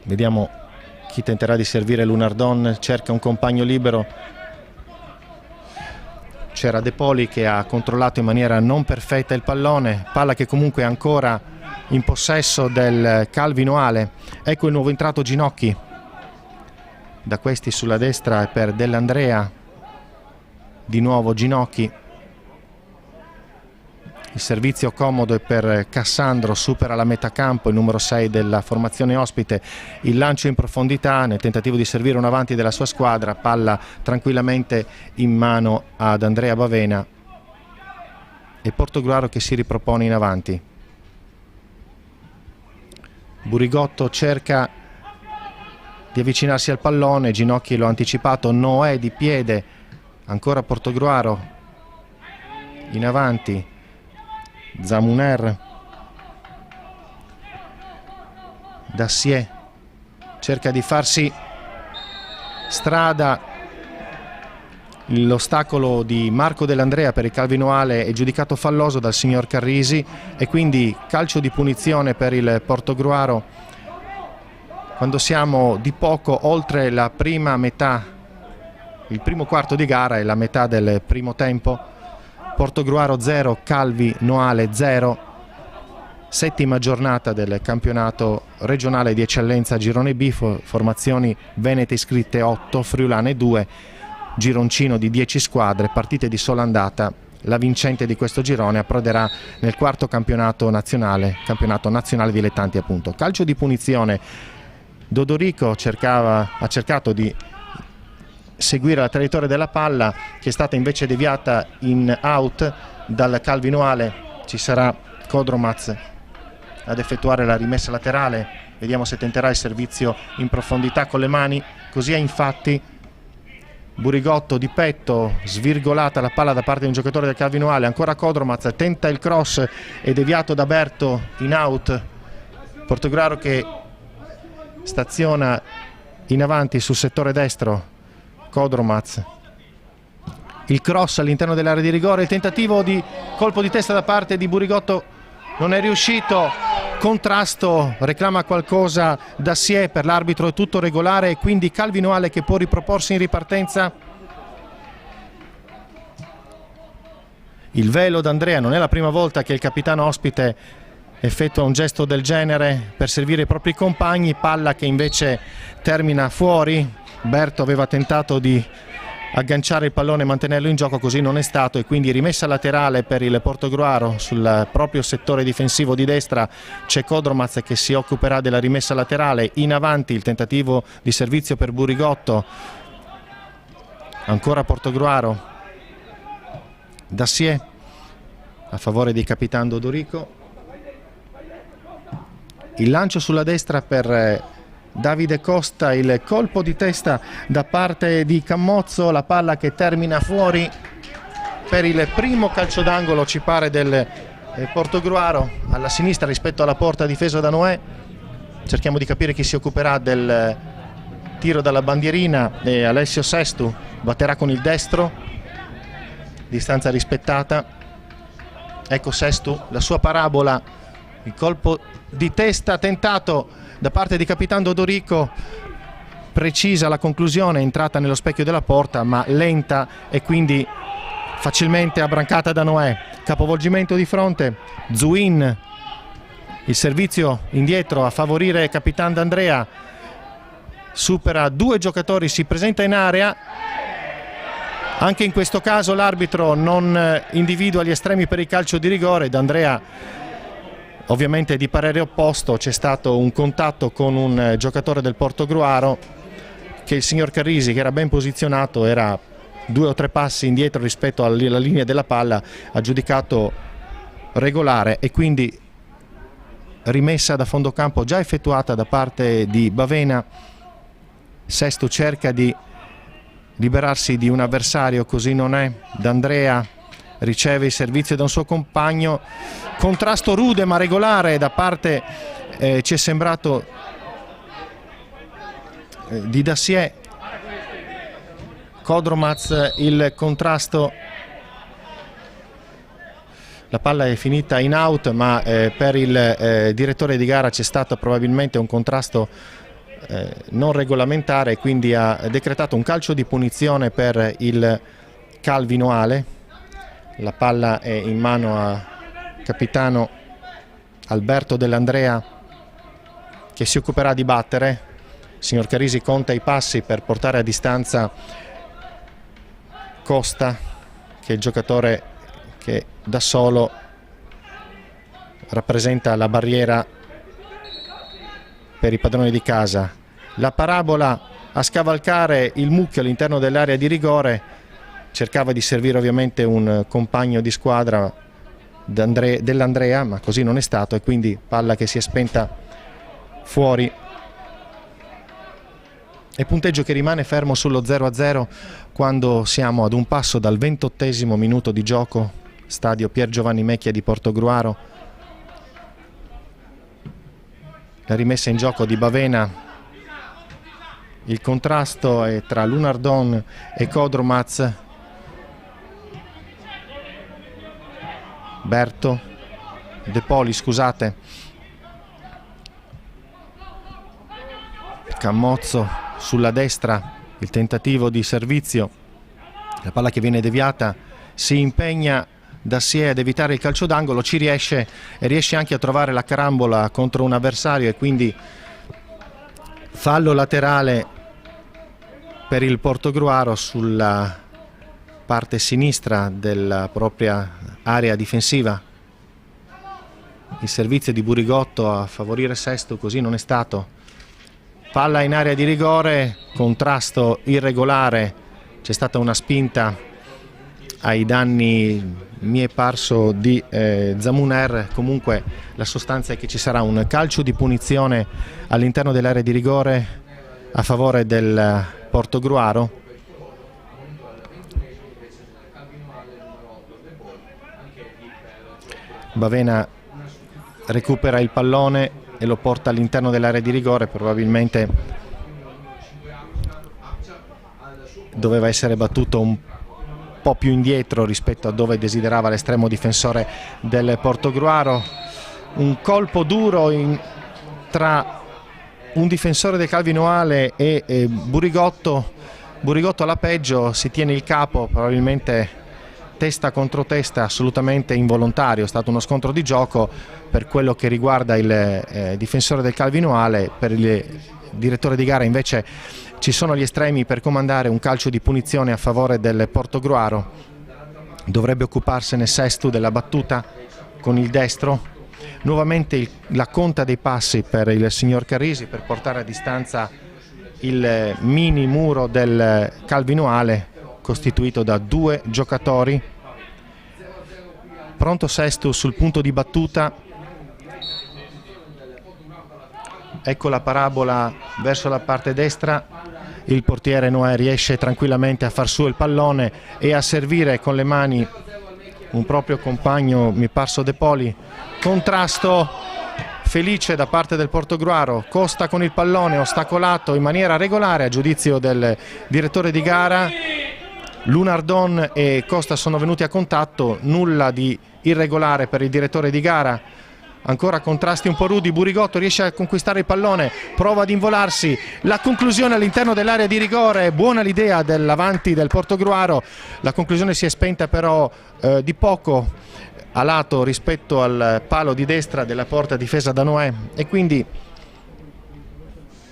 Vediamo chi tenterà di servire Lunardon, cerca un compagno libero. C'era De Poli che ha controllato in maniera non perfetta il pallone, palla che comunque è ancora in possesso del Calvinoale. Ecco il nuovo entrato Ginocchi. Da questi sulla destra è per Dell'Andrea, di nuovo Ginocchi. Il servizio comodo è per Cassandro, supera la metà campo, il numero 6 della formazione ospite. Il lancio in profondità nel tentativo di servire un avanti della sua squadra, palla tranquillamente in mano ad Andrea Bavena e Portogruaro che si ripropone in avanti. Burigotto cerca di avvicinarsi al pallone, Ginocchi lo ha anticipato, Noè di piede, ancora Portogruaro in avanti. Zamuner, Dassier cerca di farsi strada, l'ostacolo di Marco Dell'Andrea per il Calvinoale è giudicato falloso dal signor Carrisi e quindi calcio di punizione per il Portogruaro. Quando siamo di poco oltre la prima metà, il primo quarto di gara e la metà del primo tempo. Portogruaro 0, Calvinoale 0, settima giornata del campionato regionale di eccellenza Girone B, formazioni venete iscritte 8, friulane 2, gironcino di 10 squadre, partite di sola andata. La vincente di questo girone approderà nel quarto campionato nazionale dilettanti appunto. Calcio di punizione, Dodorico ha cercato di seguire la traiettoria della palla che è stata invece deviata in out dal Calvinoale. Ci sarà Kodromaz ad effettuare la rimessa laterale. Vediamo se tenterà il servizio in profondità con le mani, così è infatti. Burigotto di petto, svirgolata la palla da parte di un giocatore del Calvinoale, ancora Kodromac, tenta il cross e deviato da Berto in out. Portogruaro che staziona in avanti sul settore destro. Kodromac, il cross all'interno dell'area di rigore, il tentativo di colpo di testa da parte di Burigotto non è riuscito. Contrasto, reclama qualcosa Dassier, per l'arbitro è tutto regolare e quindi Calvinoale che può riproporsi in ripartenza. Il velo d'Andrea, non è la prima volta che il capitano ospite effettua un gesto del genere per servire i propri compagni, palla che invece termina fuori. Berto aveva tentato di agganciare il pallone e mantenerlo in gioco, così non è stato, e quindi rimessa laterale per il Portogruaro. Sul proprio settore difensivo di destra c'è Kodromac che si occuperà della rimessa laterale. In avanti il tentativo di servizio per Burigotto, ancora Portogruaro. Dassier a favore di Capitan Dodorico, il lancio sulla destra per Davide Costa, il colpo di testa da parte di Cammozzo, la palla che termina fuori per il primo calcio d'angolo, ci pare, del Portogruaro, alla sinistra rispetto alla porta difesa da Noè. Cerchiamo di capire chi si occuperà del tiro dalla bandierina. Alessio Sestu batterà con il destro, distanza rispettata. Ecco Sestu, la sua parabola, il colpo di testa tentato da parte di Capitan Dodorico, precisa la conclusione, entrata nello specchio della porta ma lenta e quindi facilmente abbrancata da Noè. Capovolgimento di fronte, Zuin, il servizio indietro a favorire Capitan D'Andrea, supera due giocatori, si presenta in area. Anche in questo caso l'arbitro non individua gli estremi per il calcio di rigore. D'Andrea ovviamente di parere opposto, c'è stato un contatto con un giocatore del Portogruaro che il signor Carrisi, che era ben posizionato, era 2 o 3 passi indietro rispetto alla linea della palla, ha giudicato regolare e quindi rimessa da fondo campo già effettuata da parte di Bavena. Sesto cerca di liberarsi di un avversario, così non è. D'Andrea riceve il servizio da un suo compagno, contrasto rude ma regolare da parte, ci è sembrato, di Dassier. Kodromac, il contrasto, la palla è finita in out, ma per il direttore di gara c'è stato probabilmente un contrasto non regolamentare, quindi ha decretato un calcio di punizione per il Calvinoale. La palla è in mano a capitano Alberto Dell'Andrea, che si occuperà di battere. Il signor Carrisi conta i passi per portare a distanza Costa, che è il giocatore che da solo rappresenta la barriera per i padroni di casa. La parabola a scavalcare il mucchio all'interno dell'area di rigore, cercava di servire ovviamente un compagno di squadra dell'Andrea, ma così non è stato e quindi palla che si è spenta fuori. E punteggio che rimane fermo sullo 0-0 quando siamo ad un passo dal 28° minuto di gioco, stadio Pier Giovanni Mecchia di Portogruaro. La rimessa in gioco di Bavena, il contrasto è tra Lunardon e Kodromac. Berto, De Poli, scusate, Cammozzo sulla destra, il tentativo di servizio, la palla che viene deviata, si impegna Dassier ad evitare il calcio d'angolo, ci riesce e riesce anche a trovare la carambola contro un avversario e quindi fallo laterale per il Portogruaro sulla parte sinistra della propria area difensiva. Il servizio di Burigotto a favorire Sesto, così non è stato. Palla in area di rigore, contrasto irregolare, c'è stata una spinta ai danni, mi è parso, di Zamuner. Comunque la sostanza è che ci sarà un calcio di punizione all'interno dell'area di rigore a favore del Portogruaro. Bavena recupera il pallone e lo porta all'interno dell'area di rigore. Probabilmente doveva essere battuto un po' più indietro rispetto a dove desiderava l'estremo difensore del Portogruaro. Un colpo duro tra un difensore del Calvinoale e Burigotto. Burigotto alla peggio, si tiene il capo, probabilmente testa contro testa, assolutamente involontario. È stato uno scontro di gioco per quello che riguarda il difensore del Calvinoale. Per il direttore di gara invece ci sono gli estremi per comandare un calcio di punizione a favore del Portogruaro. Dovrebbe occuparsene Sestu della battuta con il destro. Nuovamente la conta dei passi per il signor Carrisi per portare a distanza il mini muro del Calvinoale, costituito da 2 giocatori. Pronto Sestu sul punto di battuta. Ecco la parabola verso la parte destra. Il portiere Noè riesce tranquillamente a far su il pallone e a servire con le mani un proprio compagno, mi è parso De Poli. Contrasto felice da parte del Portogruaro. Costa con il pallone, ostacolato in maniera regolare a giudizio del direttore di gara. Lunardon e Costa sono venuti a contatto, nulla di irregolare per il direttore di gara. Ancora contrasti un po' rudi. Burigotto riesce a conquistare il pallone, prova ad involarsi, la conclusione all'interno dell'area di rigore. Buona l'idea dell'avanti del Portogruaro, la conclusione si è spenta però di poco a lato rispetto al palo di destra della porta difesa da Noè, e quindi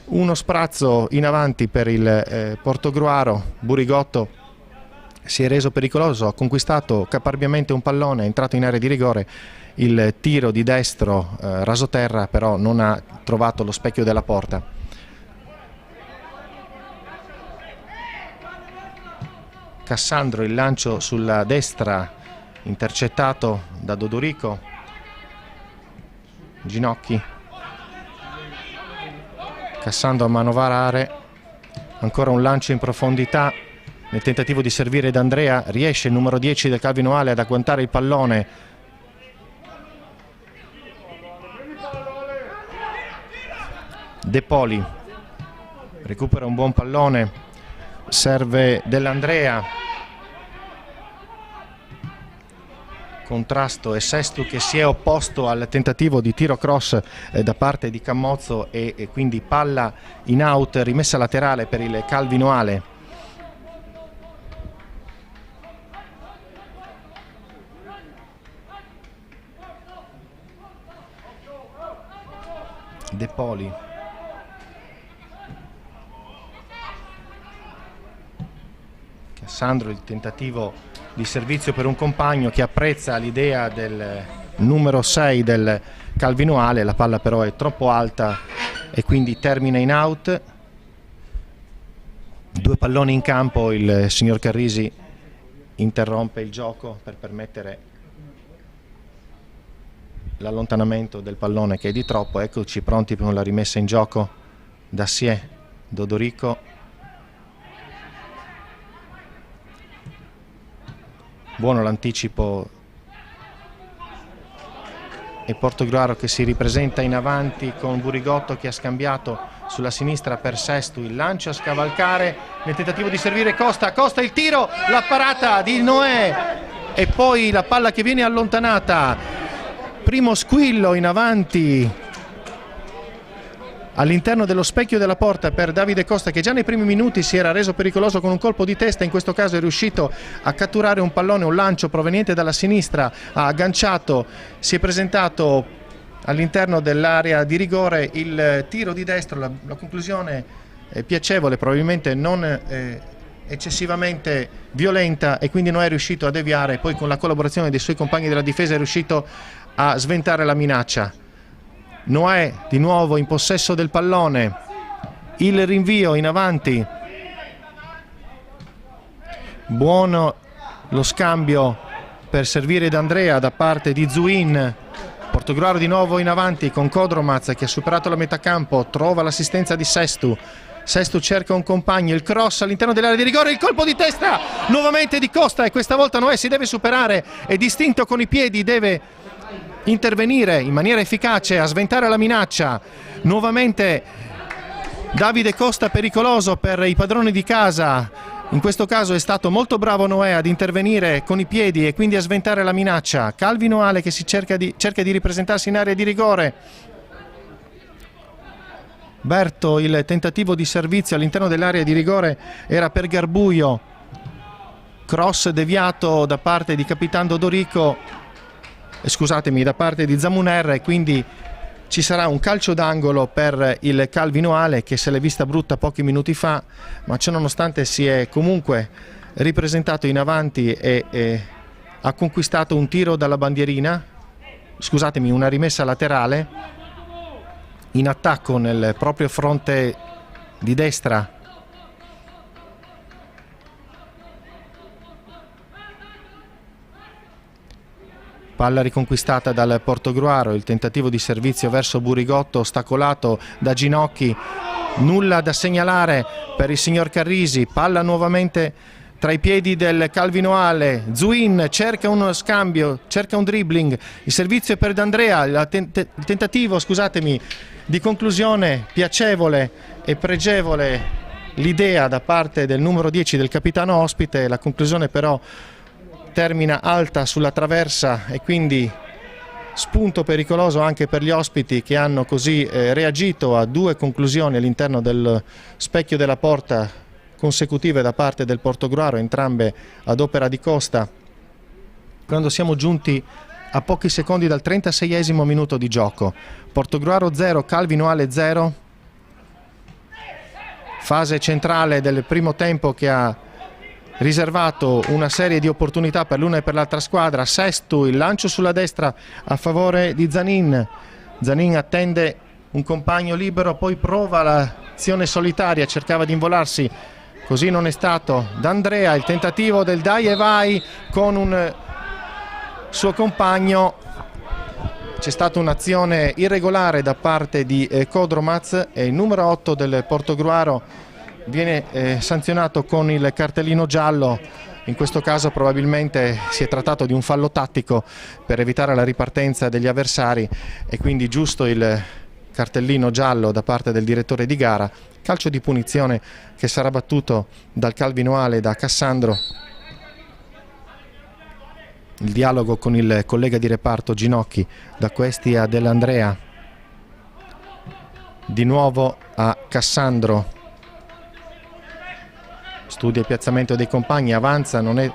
uno sprazzo in avanti per il Portogruaro. Burigotto si è reso pericoloso, ha conquistato caparbiamente un pallone, è entrato in area di rigore. Il tiro di destro rasoterra però non ha trovato lo specchio della porta. Cassandro, il lancio sulla destra intercettato da Dodorico. Ginocchi. Cassandro a manovrare. Ancora un lancio in profondità nel tentativo di servire D'Andrea. Riesce il numero 10 del Calvinoale ad agguantare il pallone. De Poli recupera un buon pallone, serve dell'Andrea. Contrasto e Sestu che si è opposto al tentativo di tiro cross da parte di Cammozzo e quindi palla in out, rimessa laterale per il Calvinoale. De Poli. Cassandro, il tentativo di servizio per un compagno che apprezza l'idea del numero 6 del Calvinoale. La palla però è troppo alta e quindi termina in out. 2 palloni in campo, il signor Carrisi interrompe il gioco per permettere l'allontanamento del pallone che è di troppo. Eccoci pronti per la rimessa in gioco. Dassier, Dodorico. Buono l'anticipo e Portogruaro che si ripresenta in avanti con Burigotto che ha scambiato sulla sinistra per Sestu. Il lancio a scavalcare nel tentativo di servire Costa. Costa, il tiro, la parata di Noè e poi la palla che viene allontanata. Primo squillo in avanti all'interno dello specchio della porta per Davide Costa, che già nei primi minuti si era reso pericoloso con un colpo di testa. In questo caso è riuscito a catturare un pallone, un lancio proveniente dalla sinistra, ha agganciato, si è presentato all'interno dell'area di rigore. Il tiro di destro, la conclusione è piacevole, probabilmente non eccessivamente violenta, e quindi non è riuscito a deviare. Poi con la collaborazione dei suoi compagni della difesa è riuscito a sventare la minaccia. Noè di nuovo in possesso del pallone, il rinvio in avanti, buono lo scambio per servire D'Andrea da parte di Zuin. Portogruaro di nuovo in avanti con Kodromac che ha superato la metà campo, trova l'assistenza di Sestu. Sestu cerca un compagno, il cross all'interno dell'area di rigore, il colpo di testa nuovamente di Costa, e questa volta Noè si deve superare, è distinto con i piedi, deve intervenire in maniera efficace a sventare la minaccia. Nuovamente Davide Costa pericoloso per i padroni di casa. In questo caso è stato molto bravo Noè ad intervenire con i piedi e quindi a sventare la minaccia. Calvino Ale che cerca di ripresentarsi in area di rigore. Berto, il tentativo di servizio all'interno dell'area di rigore era per Garbuio. Cross deviato da parte di Capitan Dodorico, scusatemi, da parte di Zamuner, e quindi ci sarà un calcio d'angolo per il Calvino Ale che se l'è vista brutta pochi minuti fa, ma ciononostante si è comunque ripresentato in avanti e ha conquistato un tiro dalla bandierina, scusatemi, una rimessa laterale in attacco nel proprio fronte di destra. Palla riconquistata dal Portogruaro, il tentativo di servizio verso Burigotto ostacolato da Ginocchi, nulla da segnalare per il signor Carrisi. Palla nuovamente tra i piedi del Calvino Ale, Zuin cerca uno scambio, cerca un dribbling, il servizio è per D'Andrea, il tentativo, scusatemi, di conclusione piacevole e pregevole l'idea da parte del numero 10 del capitano ospite, la conclusione però termina alta sulla traversa e quindi spunto pericoloso anche per gli ospiti che hanno così reagito a due conclusioni all'interno del specchio della porta consecutive da parte del Portogruaro, entrambe ad opera di Costa. Quando siamo giunti a pochi secondi dal 36esimo minuto di gioco, Portogruaro 0, Calvino Ale 0, fase centrale del primo tempo che ha riservato una serie di opportunità per l'una e per l'altra squadra. Sestu, il lancio sulla destra a favore di Zanin. Zanin attende un compagno libero, poi prova l'azione solitaria, cercava di involarsi, così non è stato. D'Andrea, il tentativo del dai e vai con un suo compagno, c'è stata un'azione irregolare da parte di Kodromac e il numero 8 del Portogruaro viene sanzionato con il cartellino giallo. In questo caso probabilmente si è trattato di un fallo tattico per evitare la ripartenza degli avversari e quindi giusto il cartellino giallo da parte del direttore di gara. Calcio di punizione che sarà battuto dal Calvino Ale, da Cassandro. Il dialogo con il collega di reparto Ginocchi, da questi a Dell'Andrea, di nuovo a Cassandro, studia il piazzamento dei compagni, avanza, non è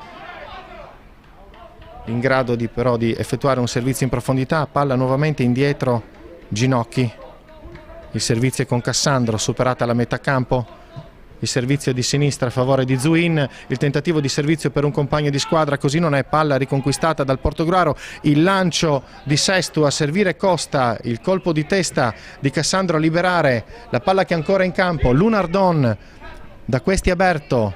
in grado però di effettuare un servizio in profondità, palla nuovamente indietro Ginocchi, il servizio è con Cassandro, superata la metà campo. Il servizio di sinistra a favore di Zuin, il tentativo di servizio per un compagno di squadra, così non è, palla riconquistata dal Portogruaro, il lancio di Sestu a servire Costa, il colpo di testa di Cassandro a liberare la palla che è ancora in campo, Lunardon, da questi aperto,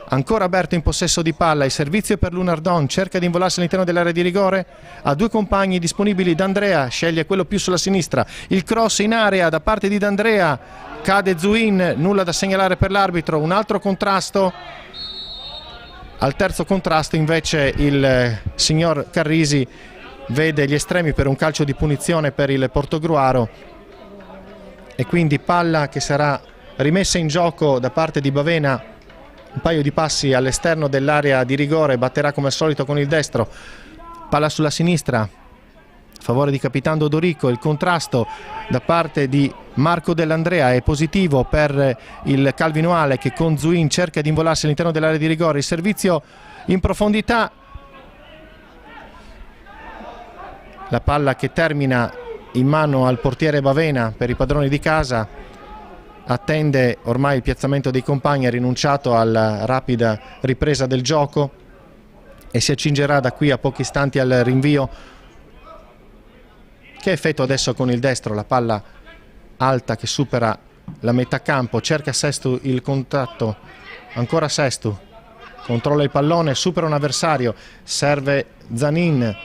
ancora aperto in possesso di palla, il servizio per Lunardon, cerca di involarsi all'interno dell'area di rigore, ha due compagni disponibili, D'Andrea sceglie quello più sulla sinistra, il cross in area da parte di D'Andrea, cade Zuin, nulla da segnalare per l'arbitro, un altro contrasto. Al terzo contrasto invece il signor Carrisi vede gli estremi per un calcio di punizione per il Portogruaro e quindi palla che sarà rimessa in gioco da parte di Bavena, un paio di passi all'esterno dell'area di rigore, batterà come al solito con il destro, palla sulla sinistra a favore di Capitan Dodorico, il contrasto da parte di Marco Dell'Andrea è positivo per il Calvino Ale che con Zuin cerca di involarsi all'interno dell'area di rigore, il servizio in profondità, la palla che termina in mano al portiere Bavena per i padroni di casa, attende ormai il piazzamento dei compagni, ha rinunciato alla rapida ripresa del gioco e si accingerà da qui a pochi istanti al rinvio che effettua adesso con il destro, la palla alta che supera la metà campo, cerca Sestu il contatto, ancora Sestu, controlla il pallone, supera un avversario, serve Zanin,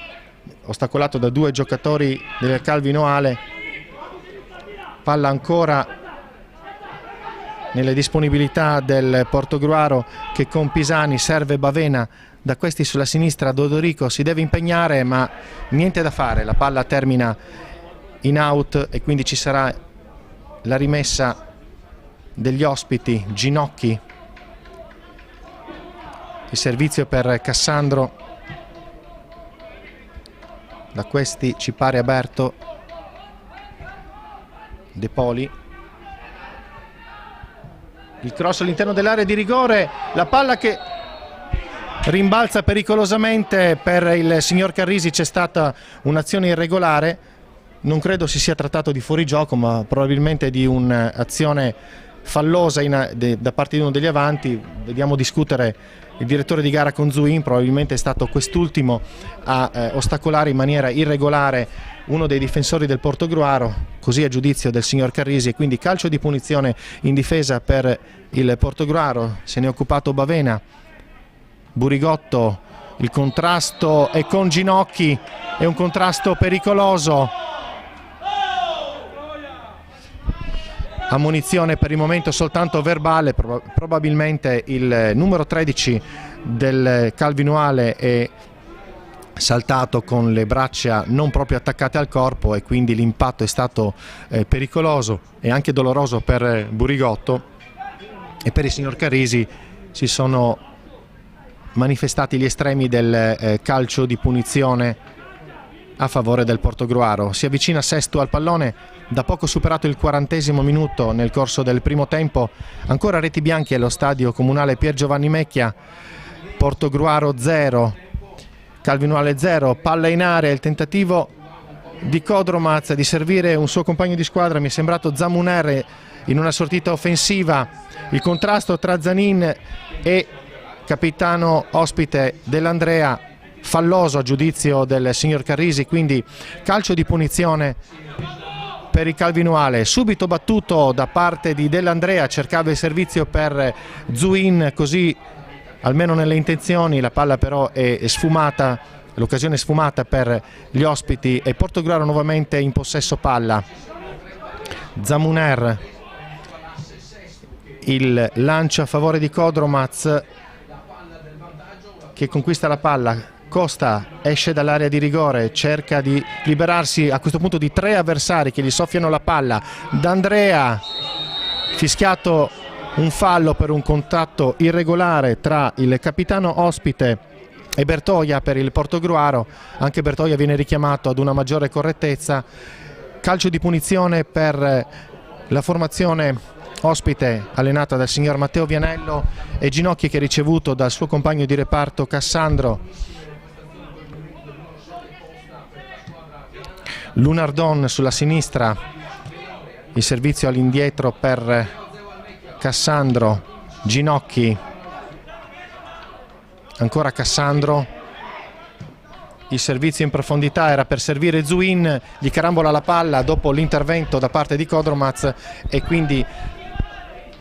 ostacolato da due giocatori del Calvinoale, palla ancora nelle disponibilità del Portogruaro che con Pisani, serve Bavena, da questi sulla sinistra Dodorico si deve impegnare ma niente da fare, la palla termina in out e quindi ci sarà la rimessa degli ospiti. Ginocchi, il servizio per Cassandro, da questi ci pare aperto De Poli, il cross all'interno dell'area di rigore, la palla che rimbalza pericolosamente per il signor Carrisi. C'è stata un'azione irregolare, non credo si sia trattato di fuorigioco ma probabilmente di un'azione fallosa da parte di uno degli avanti. Vediamo discutere il direttore di gara con Zuin, probabilmente è stato quest'ultimo a ostacolare in maniera irregolare uno dei difensori del Portogruaro, così a giudizio del signor Carrisi, e quindi calcio di punizione in difesa per il Portogruaro. Se ne è occupato Bavena, Burigotto, il contrasto è con Ginocchi, è un contrasto pericoloso. Ammonizione per il momento soltanto verbale, probabilmente il numero 13 del Calvinoale è saltato con le braccia non proprio attaccate al corpo e quindi l'impatto è stato pericoloso e anche doloroso per Burigotto, e per il signor Carrisi si sono manifestati gli estremi del calcio di punizione a favore del Portogruaro. Si avvicina Sesto al pallone, da poco superato il 40° minuto nel corso del primo tempo. Ancora reti bianche allo stadio comunale Pier Giovanni Mecchia. Portogruaro 0, Calvinoale 0, palla in area, il tentativo di Kodromaz di servire un suo compagno di squadra, mi è sembrato Zamuner, in una sortita offensiva. Il contrasto tra Zanin e capitano ospite dell'Andrea, falloso a giudizio del signor Carrisi, quindi calcio di punizione per il Calvinoale. Subito battuto da parte di Dell'Andrea, cercava il servizio per Zuin, così almeno nelle intenzioni. La palla però è sfumata, l'occasione è sfumata per gli ospiti e Portogruaro nuovamente in possesso palla. Zamuner, il lancio a favore di Kodromaz che conquista la palla. Costa esce dall'area di rigore, cerca di liberarsi a questo punto di 3 avversari che gli soffiano la palla. D'Andrea, fischiato un fallo per un contatto irregolare tra il capitano ospite e Bertoia per il Portogruaro. Anche Bertoia viene richiamato ad una maggiore correttezza. Calcio di punizione per la formazione ospite allenata dal signor Matteo Vianello, e Ginocchi che è ricevuto dal suo compagno di reparto Cassandro. Lunardon sulla sinistra, il servizio all'indietro per Cassandro. Ginocchi, ancora Cassandro, il servizio in profondità era per servire Zuin, gli carambola la palla dopo l'intervento da parte di Kodromaz e quindi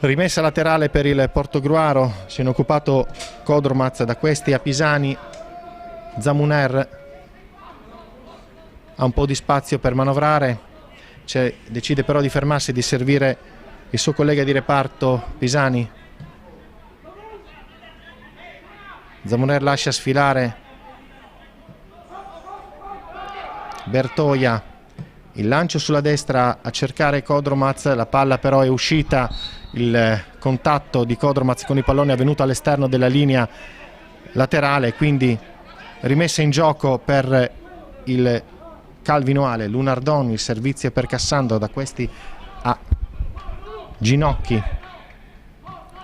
rimessa laterale per il Portogruaro. Si è occupato Kodromaz, da questi a Pisani. Zamuner ha un po' di spazio per manovrare, decide però di fermarsi e di servire il suo collega di reparto Pisani. Zamuner lascia sfilare Bertoia, il lancio sulla destra a cercare Kodromaz, la palla però è uscita, il contatto di Kodromaz con il pallone è avvenuto all'esterno della linea laterale, quindi rimessa in gioco per il Calvinoale. Lunardon, il servizio per Cassandro, da questi a Ginocchi,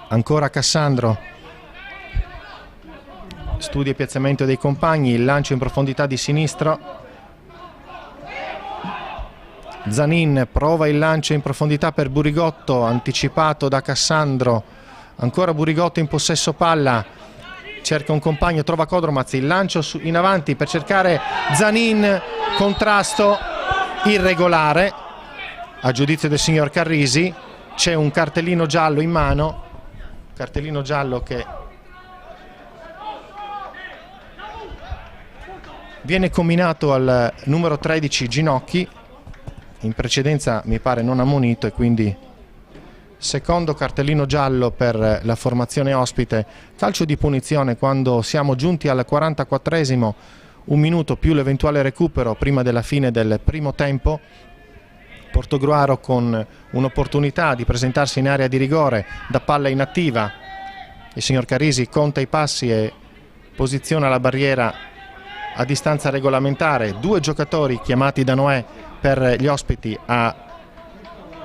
ancora Cassandro, studia il piazzamento dei compagni, il lancio in profondità di sinistro. Zanin prova il lancio in profondità per Burigotto, anticipato da Cassandro. Ancora Burigotto in possesso palla, cerca un compagno, trova Kodromaz, il lancio in avanti per cercare Zanin, contrasto irregolare a giudizio del signor Carrisi. C'è un cartellino giallo in mano, cartellino giallo che viene combinato al numero 13 Ginocchi, in precedenza mi pare non ammonito, e quindi secondo cartellino giallo per la formazione ospite. Calcio di punizione quando siamo giunti al 44esimo, un minuto più l'eventuale recupero prima della fine del primo tempo. Portogruaro con un'opportunità di presentarsi in area di rigore da palla inattiva. Il signor Carisi conta i passi e posiziona la barriera a distanza regolamentare. Due giocatori chiamati da Noè per gli ospiti a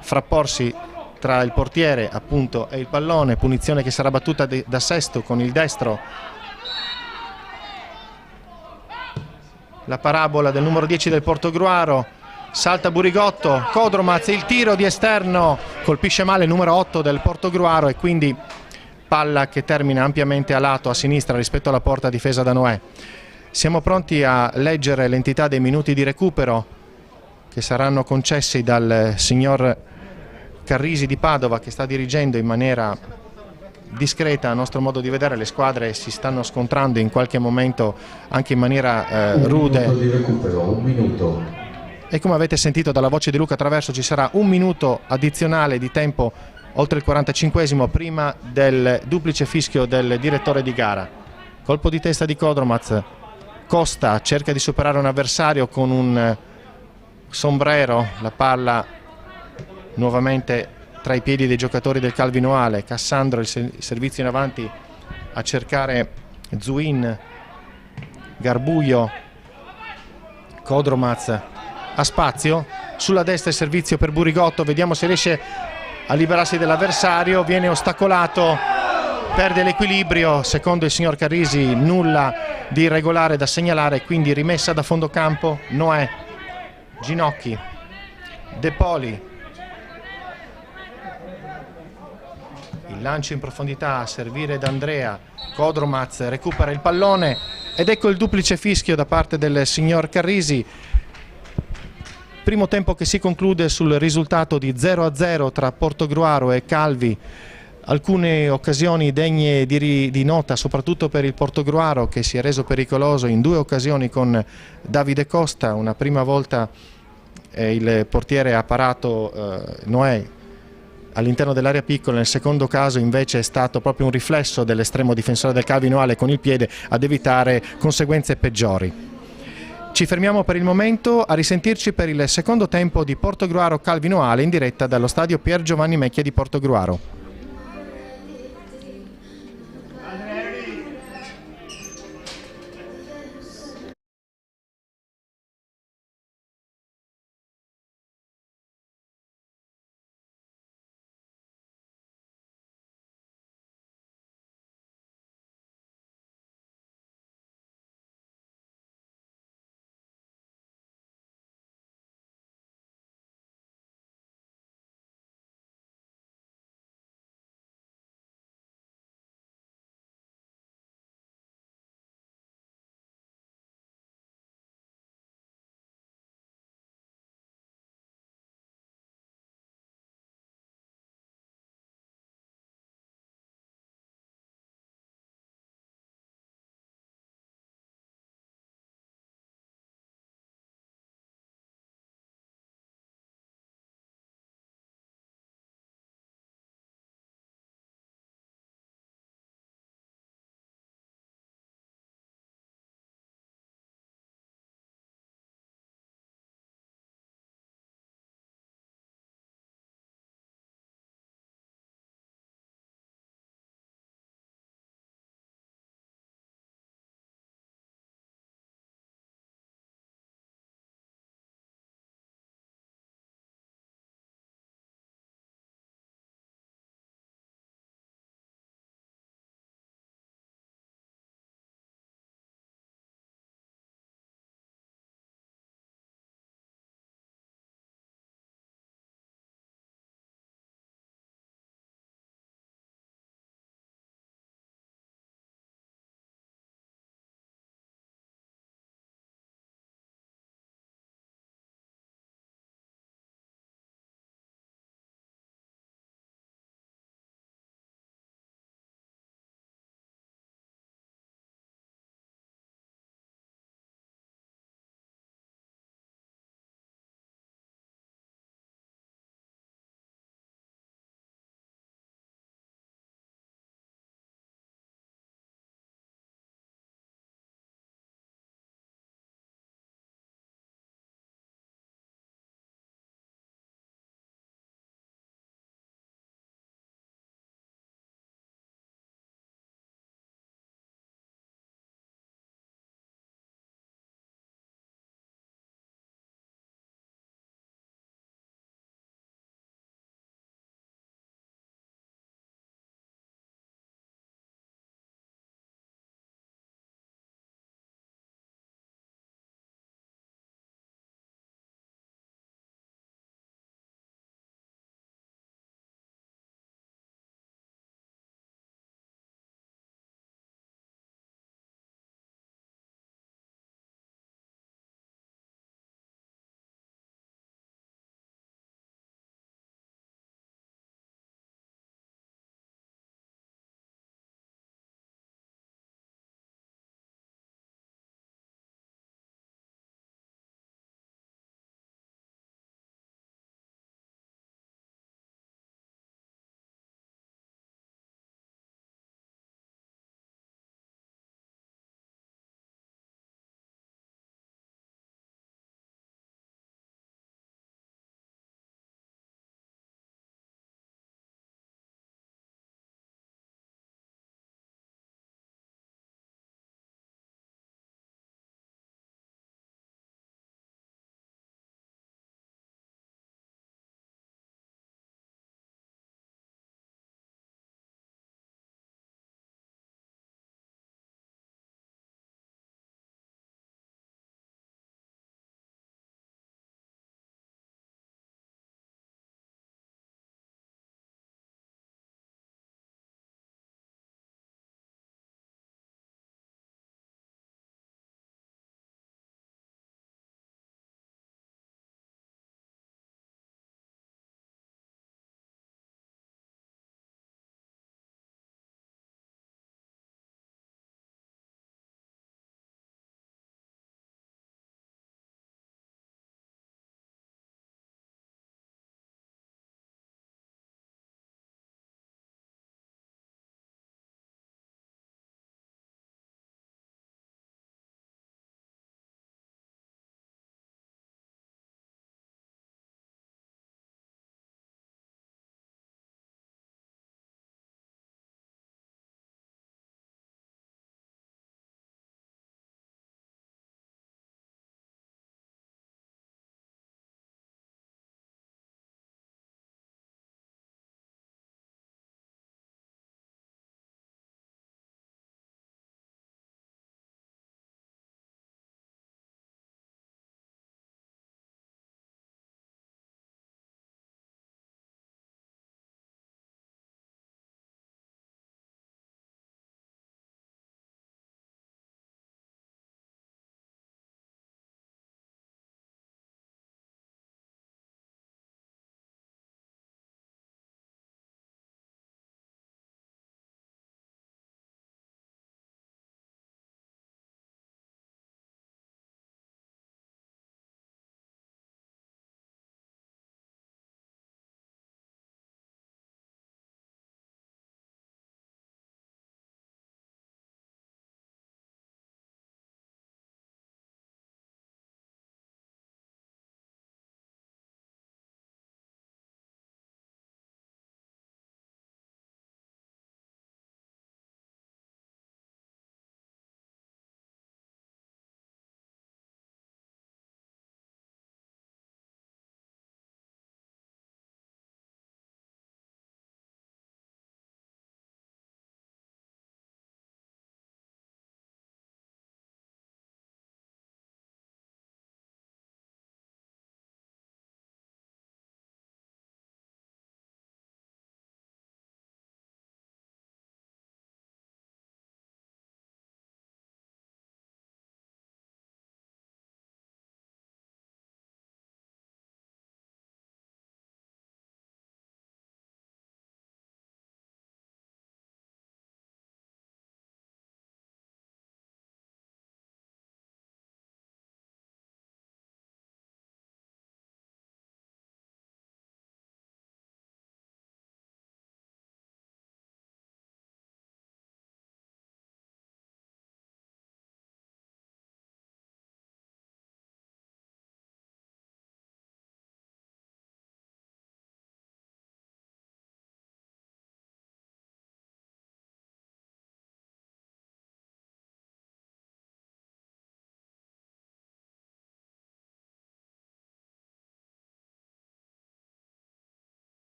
frapporsi tra il portiere appunto e il pallone. Punizione che sarà battuta da Sesto con il destro. La parabola del numero 10 del Portogruaro, salta Burigotto, Kodromac, il tiro di esterno, colpisce male il numero 8 del Portogruaro e quindi palla che termina ampiamente a lato, a sinistra rispetto alla porta difesa da Noè. Siamo pronti a leggere l'entità dei minuti di recupero che saranno concessi dal signor Carrisi di Padova, che sta dirigendo in maniera discreta. A nostro modo di vedere le squadre si stanno scontrando in qualche momento anche in maniera rude. Un minuto di recupero, un minuto. E come avete sentito dalla voce di Luca Traverso ci sarà un minuto addizionale di tempo oltre il 45esimo prima del duplice fischio del direttore di gara. Colpo di testa di Kodromac, Costa cerca di superare un avversario con un sombrero, la palla nuovamente tra i piedi dei giocatori del Calvinoale. Cassandro il servizio in avanti a cercare Zuin, Garbuglio, Kodromac a spazio, sulla destra il servizio per Burigotto, vediamo se riesce a liberarsi dell'avversario, viene ostacolato, perde l'equilibrio, secondo il signor Carrisi nulla di irregolare da segnalare, quindi rimessa da fondo campo. Noè, Ginocchi, De Poli, il lancio in profondità a servire da Andrea. Kodromac recupera il pallone ed ecco il duplice fischio da parte del signor Carrisi. Primo tempo che si conclude sul risultato di 0-0 tra Portogruaro e Calvi. Alcune occasioni degne di nota, soprattutto per il Portogruaro, che si è reso pericoloso in due occasioni con Davide Costa. Una prima volta il portiere ha parato Noè all'interno dell'area piccola, nel secondo caso invece è stato proprio un riflesso dell'estremo difensore del Calvinoale con il piede ad evitare conseguenze peggiori. Ci fermiamo per il momento, a risentirci per il secondo tempo di Portogruaro Calvinoale in diretta dallo stadio Pier Giovanni Mecchia di Portogruaro.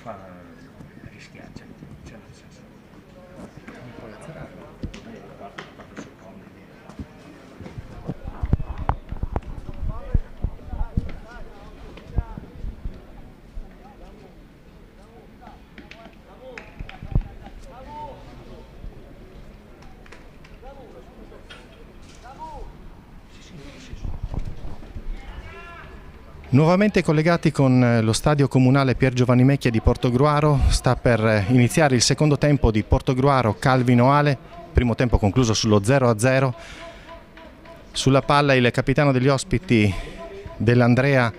qua rischiaccia, cioè nel senso Mi puoi azzerare? 4 secondi. Nuovamente collegati con lo stadio comunale Pier Giovanni Mecchia di Portogruaro, sta per iniziare il secondo tempo di Portogruaro Calvino Ale, primo tempo concluso sullo 0-0. Sulla palla il capitano degli ospiti dell'Andrea,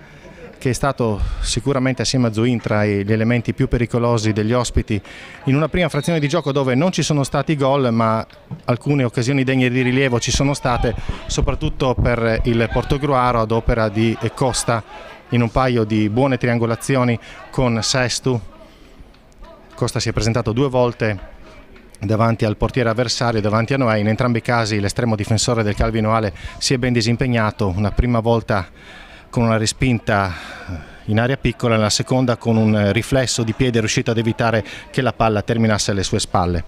che è stato sicuramente assieme a Zuin tra gli elementi più pericolosi degli ospiti in una prima frazione di gioco dove non ci sono stati gol, ma alcune occasioni degne di rilievo ci sono state, soprattutto per il Portogruaro ad opera di Costa in un paio di buone triangolazioni con Sestu. Costa si è presentato 2 volte davanti al portiere avversario, davanti a Noè. In entrambi i casi l'estremo difensore del Calvino Ale si è ben disimpegnato, una prima volta con una respinta in area piccola, la seconda con un riflesso di piede è riuscito ad evitare che la palla terminasse alle sue spalle.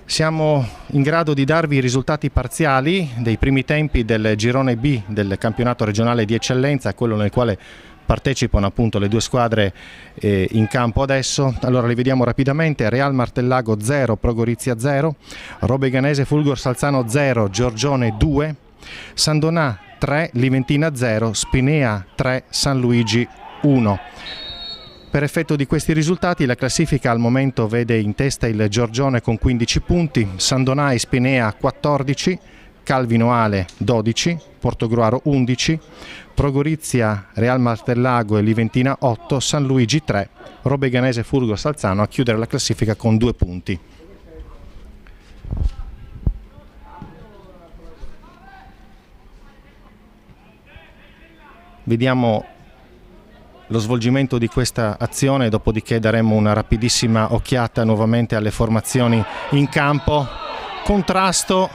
Siamo in grado di darvi i risultati parziali dei primi tempi del girone B del campionato regionale di eccellenza, quello nel quale partecipano appunto le 2 squadre in campo adesso. Allora li vediamo rapidamente: Real Martellago 0, Pro Gorizia 0, Robeganese Fulgor Salzano 0, Giorgione 2, San Donà 3, Liventina 0, Spinea 3, San Luigi 1. Per effetto di questi risultati la classifica al momento vede in testa il Giorgione con 15 punti, San Donà e Spinea 14, Calvino Ale 12, Portogruaro 11, Pro Gorizia, Real Martellago e Liventina 8, San Luigi 3, Robeganese Fulgor Salzano a chiudere la classifica con 2 punti. Vediamo lo svolgimento di questa azione, dopodiché daremo una rapidissima occhiata nuovamente alle formazioni in campo. Contrasto,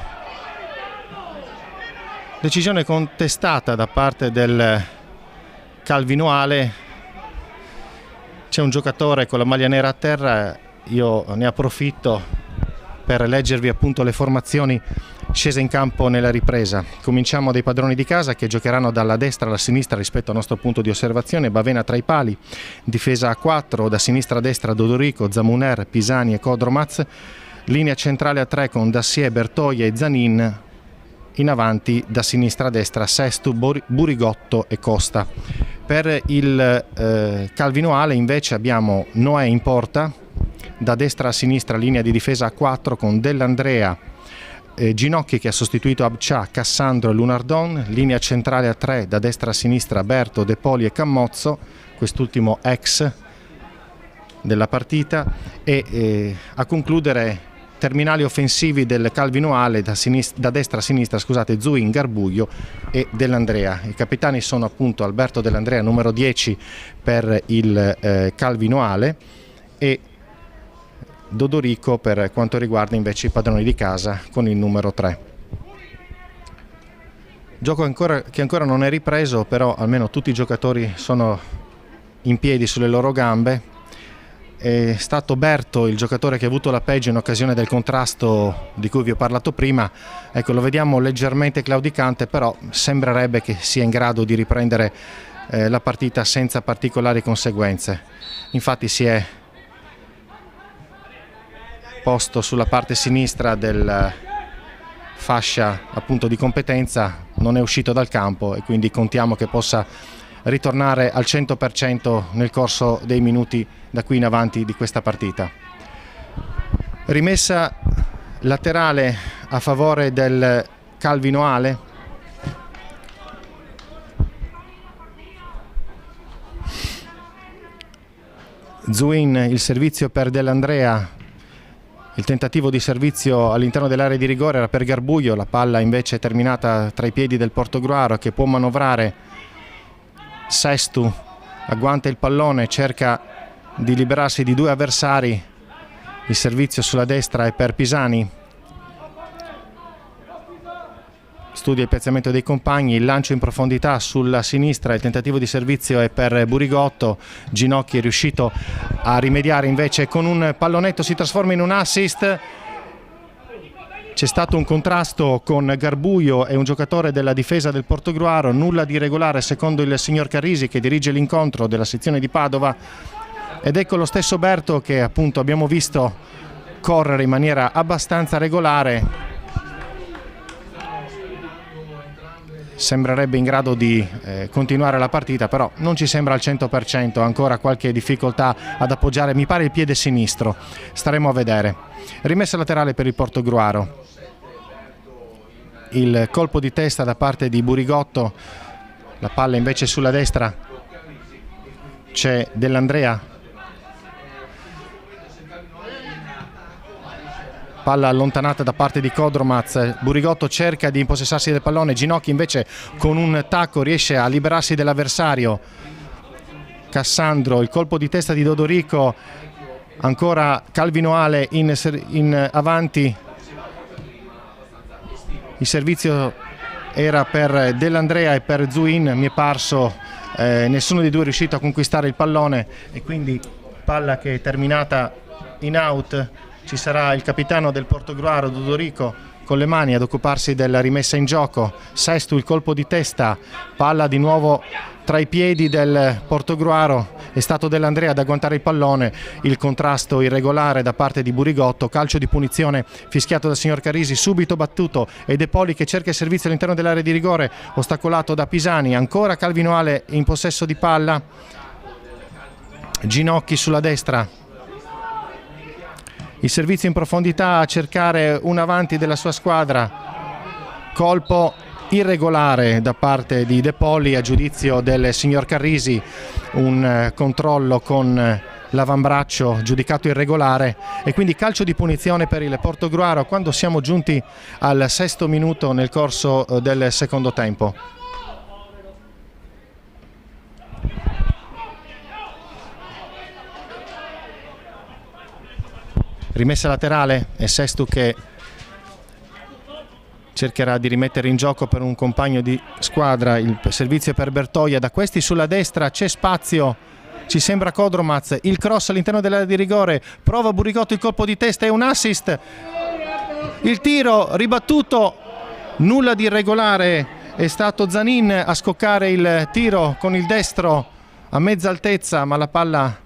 decisione contestata da parte del Calvino Ale. C'è un giocatore con la maglia nera a terra, io ne approfitto per leggervi appunto le formazioni scese in campo nella ripresa. Cominciamo dai padroni di casa che giocheranno dalla destra alla sinistra rispetto al nostro punto di osservazione. Bavena tra i pali, difesa a 4, da sinistra a destra Dodorico, Zamuner, Pisani e Codromaz, linea centrale a 3 con Dassier, Bertoia e Zanin, in avanti da sinistra a destra Sestu, Burigotto e Costa. Per il Calvino Ale invece abbiamo Noè in porta, da destra a sinistra linea di difesa a 4 con Dell'Andrea, Ginocchi che ha sostituito Abcia, Cassandro e Lunardon, linea centrale a 3 da destra a sinistra Berto, De Poli e Cammozzo, quest'ultimo ex della partita, e a concludere terminali offensivi del Calvino Ale da destra a sinistra, Zuin, Garbuglio e Dell'Andrea. I capitani sono appunto Alberto Dell'Andrea, numero 10 per il Calvino Ale, e Dodorico per quanto riguarda invece i padroni di casa con il numero 3. Gioco che ancora non è ripreso, però almeno tutti i giocatori sono in piedi sulle loro gambe. È stato Berto il giocatore che ha avuto la peggio in occasione del contrasto di cui vi ho parlato prima. Ecco, lo vediamo leggermente claudicante, però sembrerebbe che sia in grado di riprendere la partita senza particolari conseguenze. Infatti si è posto sulla parte sinistra del fascia appunto di competenza, non è uscito dal campo e quindi contiamo che possa ritornare al 100% nel corso dei minuti da qui in avanti di questa partita. Rimessa laterale a favore del Calvino Ale. Zuin, il servizio per Dell'Andrea. Il tentativo di servizio all'interno dell'area di rigore era per Garbuglio, la palla invece è terminata tra i piedi del Portogruaro che può manovrare. Sestu agguanta il pallone, cerca di liberarsi di 2 avversari. Il servizio sulla destra è per Pisani. studia il piazzamento dei compagni, il lancio in profondità sulla sinistra, il tentativo di servizio è per Burigotto. Ginocchi è riuscito a rimediare invece con un pallonetto, si trasforma in un assist. C'è stato un contrasto con Garbuio e un giocatore della difesa del Portogruaro, nulla di irregolare secondo il signor Carrisi che dirige l'incontro della sezione di Padova, ed ecco lo stesso Berto che appunto abbiamo visto correre in maniera abbastanza regolare, sembrerebbe in grado di continuare la partita, però non ci sembra al 100%, ancora qualche difficoltà ad appoggiare, mi pare, il piede sinistro, staremo a vedere. Rimessa laterale per il Portogruaro, il colpo di testa da parte di Burigotto, la palla invece sulla destra, c'è Dell'Andrea, palla allontanata da parte di Kodromaz. Burigotto cerca di impossessarsi del pallone, Ginocchi invece con un tacco riesce a liberarsi dell'avversario. Cassandro, il colpo di testa di Dodorico, ancora Calvino Ale in avanti, il servizio era per Dell'Andrea e per Zuin, mi è parso nessuno dei due è riuscito a conquistare il pallone e quindi palla che è terminata in out. Ci sarà il capitano del Portogruaro, Dodorico, con le mani ad occuparsi della rimessa in gioco. Sestu, il colpo di testa, palla di nuovo tra i piedi del Portogruaro, è stato Dell'Andrea ad agguantare il pallone, il contrasto irregolare da parte di Burigotto, calcio di punizione fischiato dal signor Carrisi, subito battuto, e De Poli che cerca il servizio all'interno dell'area di rigore, ostacolato da Pisani, ancora Calvino Ale in possesso di palla, Ginocchi sulla destra, il servizio in profondità a cercare un avanti della sua squadra, colpo irregolare da parte di De Poli a giudizio del signor Carrisi, un controllo con l'avambraccio giudicato irregolare e quindi calcio di punizione per il Portogruaro quando siamo giunti al 6° minuto nel corso del secondo tempo. Rimessa laterale e Sestu che cercherà di rimettere in gioco per un compagno di squadra, il servizio per Bertoia, da questi sulla destra c'è spazio, ci sembra Kodromaz, il cross all'interno dell'area di rigore, prova Burigotto il colpo di testa e un assist, il tiro ribattuto, nulla di irregolare, è stato Zanin a scoccare il tiro con il destro a mezza altezza, ma la palla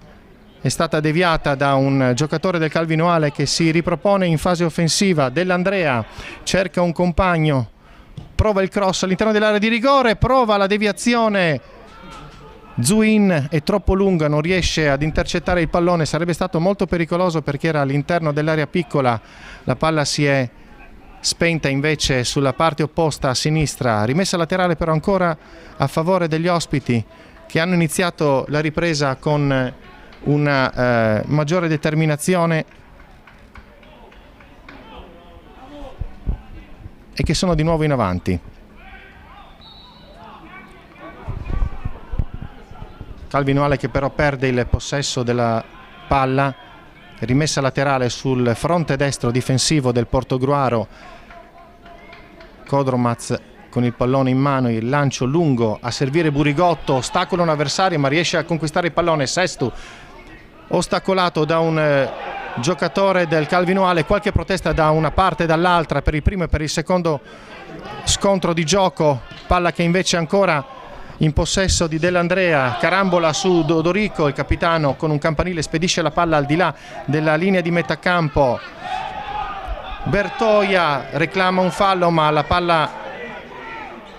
è stata deviata da un giocatore del Calvino Ale che si ripropone in fase offensiva. Dell'Andrea cerca un compagno, prova il cross all'interno dell'area di rigore, prova la deviazione, Zuin è troppo lunga, non riesce ad intercettare il pallone, sarebbe stato molto pericoloso perché era all'interno dell'area piccola, la palla si è spenta invece sulla parte opposta a sinistra, rimessa laterale però ancora a favore degli ospiti che hanno iniziato la ripresa con una maggiore determinazione e che sono di nuovo in avanti. Calvino Ale che però perde il possesso della palla, rimessa laterale sul fronte destro difensivo del Portogruaro. Kodromaz con il pallone in mano, il lancio lungo a servire Burigotto, ostacola un avversario ma riesce a conquistare il pallone. Sestu ostacolato da un giocatore del Calvino Ale, qualche protesta da una parte e dall'altra per il primo e per il secondo scontro di gioco, palla che invece è ancora in possesso di Dell'Andrea, carambola su Dodorico, il capitano con un campanile spedisce la palla al di là della linea di metà campo, Bertoia reclama un fallo ma la palla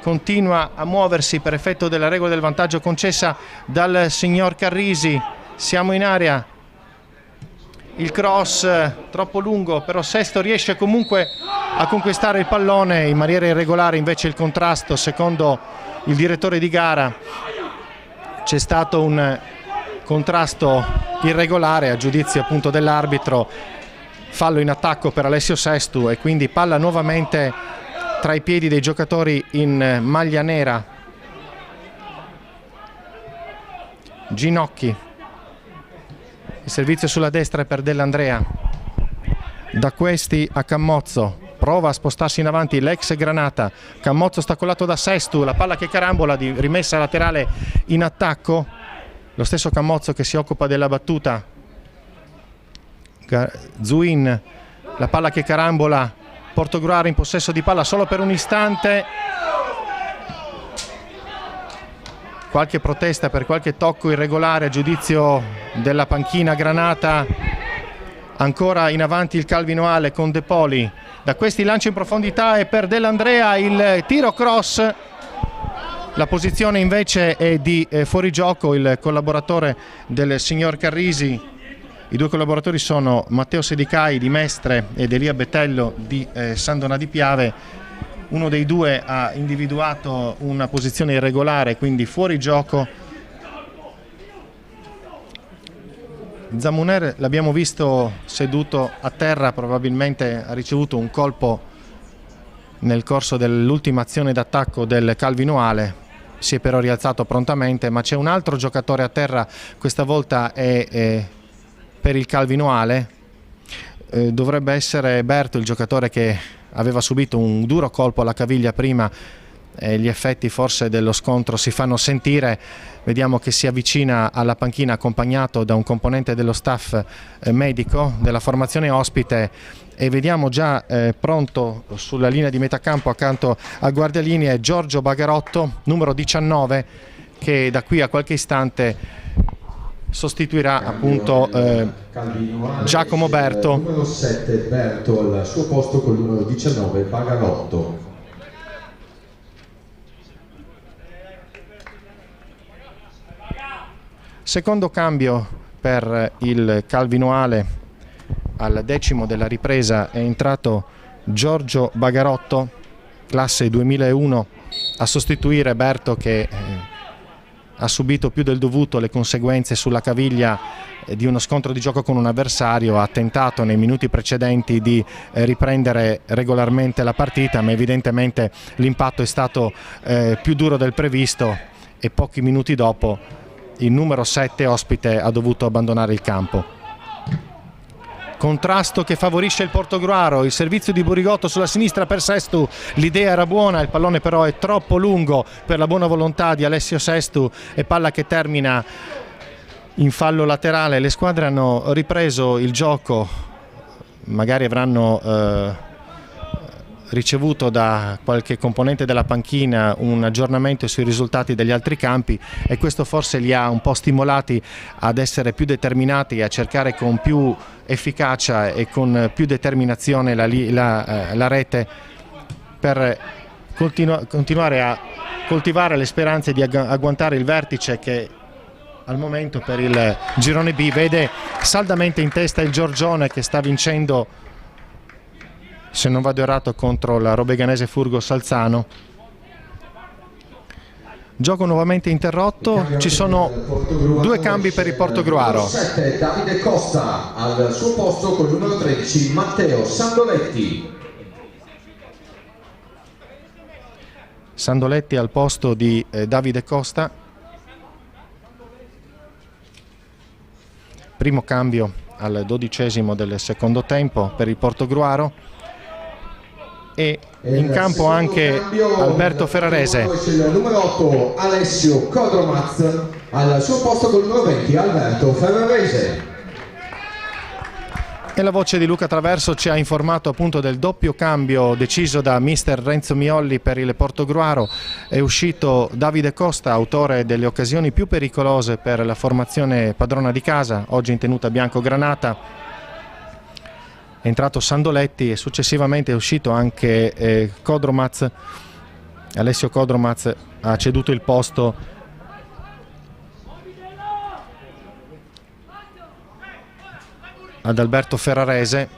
continua a muoversi per effetto della regola del vantaggio concessa dal signor Carrisi. Siamo in area, il cross troppo lungo, però Sesto riesce comunque a conquistare il pallone in maniera irregolare, invece il contrasto secondo il direttore di gara c'è stato un contrasto irregolare a giudizio appunto dell'arbitro, fallo in attacco per Alessio Sestu e quindi palla nuovamente tra i piedi dei giocatori in maglia nera. Ginocchi, il servizio sulla destra è per Dell'Andrea, da questi a Cammozzo, prova a spostarsi in avanti l'ex Granata, Cammozzo ostacolato da Sestu, la palla che carambola di rimessa laterale in attacco, lo stesso Cammozzo che si occupa della battuta, Zuin, la palla che carambola, Portogruaro in possesso di palla solo per un istante, qualche protesta per qualche tocco irregolare a giudizio della panchina Granata. Ancora in avanti il Calvinoale con De Poli, da questi lanci in profondità e per Dell'Andrea il tiro cross, la posizione invece è di fuorigioco, il collaboratore del signor Carrisi. I due collaboratori sono Matteo Sedicai di Mestre ed Elia Betello di San Donà di Piave. Uno dei due ha individuato una posizione irregolare, quindi fuori gioco. Zamuner l'abbiamo visto seduto a terra, probabilmente ha ricevuto un colpo nel corso dell'ultima azione d'attacco del Calvinoale, si è però rialzato prontamente, ma c'è un altro giocatore a terra, questa volta è per il Calvinoale, dovrebbe essere Berto il giocatore che aveva subito un duro colpo alla caviglia prima. Gli effetti forse dello scontro si fanno sentire. Vediamo che si avvicina alla panchina accompagnato da un componente dello staff medico della formazione ospite, e vediamo già pronto sulla linea di metacampo accanto al guardialinee Giorgio Bagarotto, numero 19, che da qui a qualche istante sostituirà appunto Giacomo Berto. Numero 7 Berto al suo posto con il numero 19 Bagarotto. Secondo cambio per il Calvinoale, al 10° della ripresa è entrato Giorgio Bagarotto, classe 2001, a sostituire Berto che ha subito più del dovuto le conseguenze sulla caviglia di uno scontro di gioco con un avversario. Ha tentato nei minuti precedenti di riprendere regolarmente la partita, ma evidentemente l'impatto è stato più duro del previsto e pochi minuti dopo il numero 7 ospite ha dovuto abbandonare il campo. Contrasto che favorisce il Portogruaro, il servizio di Burigotto sulla sinistra per Sestu, l'idea era buona, il pallone però è troppo lungo per la buona volontà di Alessio Sestu e palla che termina in fallo laterale. Le squadre hanno ripreso il gioco, magari avranno ricevuto da qualche componente della panchina un aggiornamento sui risultati degli altri campi, e questo forse li ha un po' stimolati ad essere più determinati e a cercare con più efficacia e con più determinazione la rete per continuare a coltivare le speranze di agguantare il vertice che al momento per il girone B vede saldamente in testa il Giorgione, che sta vincendo, se non vado errato, contro la Robeganese Furgo Salzano. Gioco nuovamente interrotto, ci sono due cambi per il Portogruaro. 7 Davide Costa al suo posto con il numero 13 Matteo Sandoletti. Sandoletti al posto di Davide Costa. Primo cambio al 12° del secondo tempo per il Portogruaro. E in campo anche Alberto Ferrarese. Il numero 8 Alessio Codromaz al suo posto con il numero 20 Alberto Ferrarese. E la voce di Luca Traverso ci ha informato appunto del doppio cambio deciso da mister Renzo Miolli per il Portogruaro. È uscito Davide Costa, autore delle occasioni più pericolose per la formazione padrona di casa, oggi in tenuta bianco-granata. È entrato Sandoletti e successivamente è uscito anche Codromaz. Alessio Codromaz ha ceduto il posto ad Alberto Ferrarese.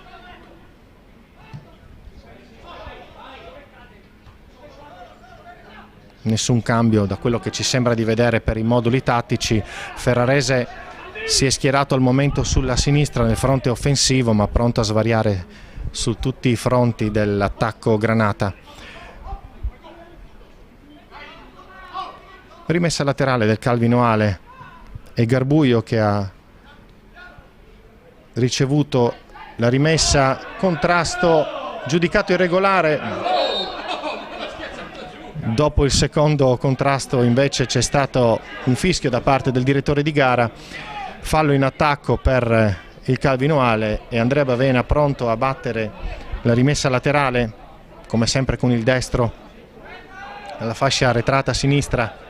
Nessun cambio da quello che ci sembra di vedere per i moduli tattici. Ferrarese si è schierato al momento sulla sinistra nel fronte offensivo, ma pronto a svariare su tutti i fronti dell'attacco Granata. Rimessa laterale del Calvinoale e Garbuio che ha ricevuto la rimessa, contrasto giudicato irregolare. Dopo il secondo contrasto invece c'è stato un fischio da parte del direttore di gara, fallo in attacco per il Calvinoale e Andrea Bavena pronto a battere la rimessa laterale, come sempre con il destro alla fascia arretrata a sinistra.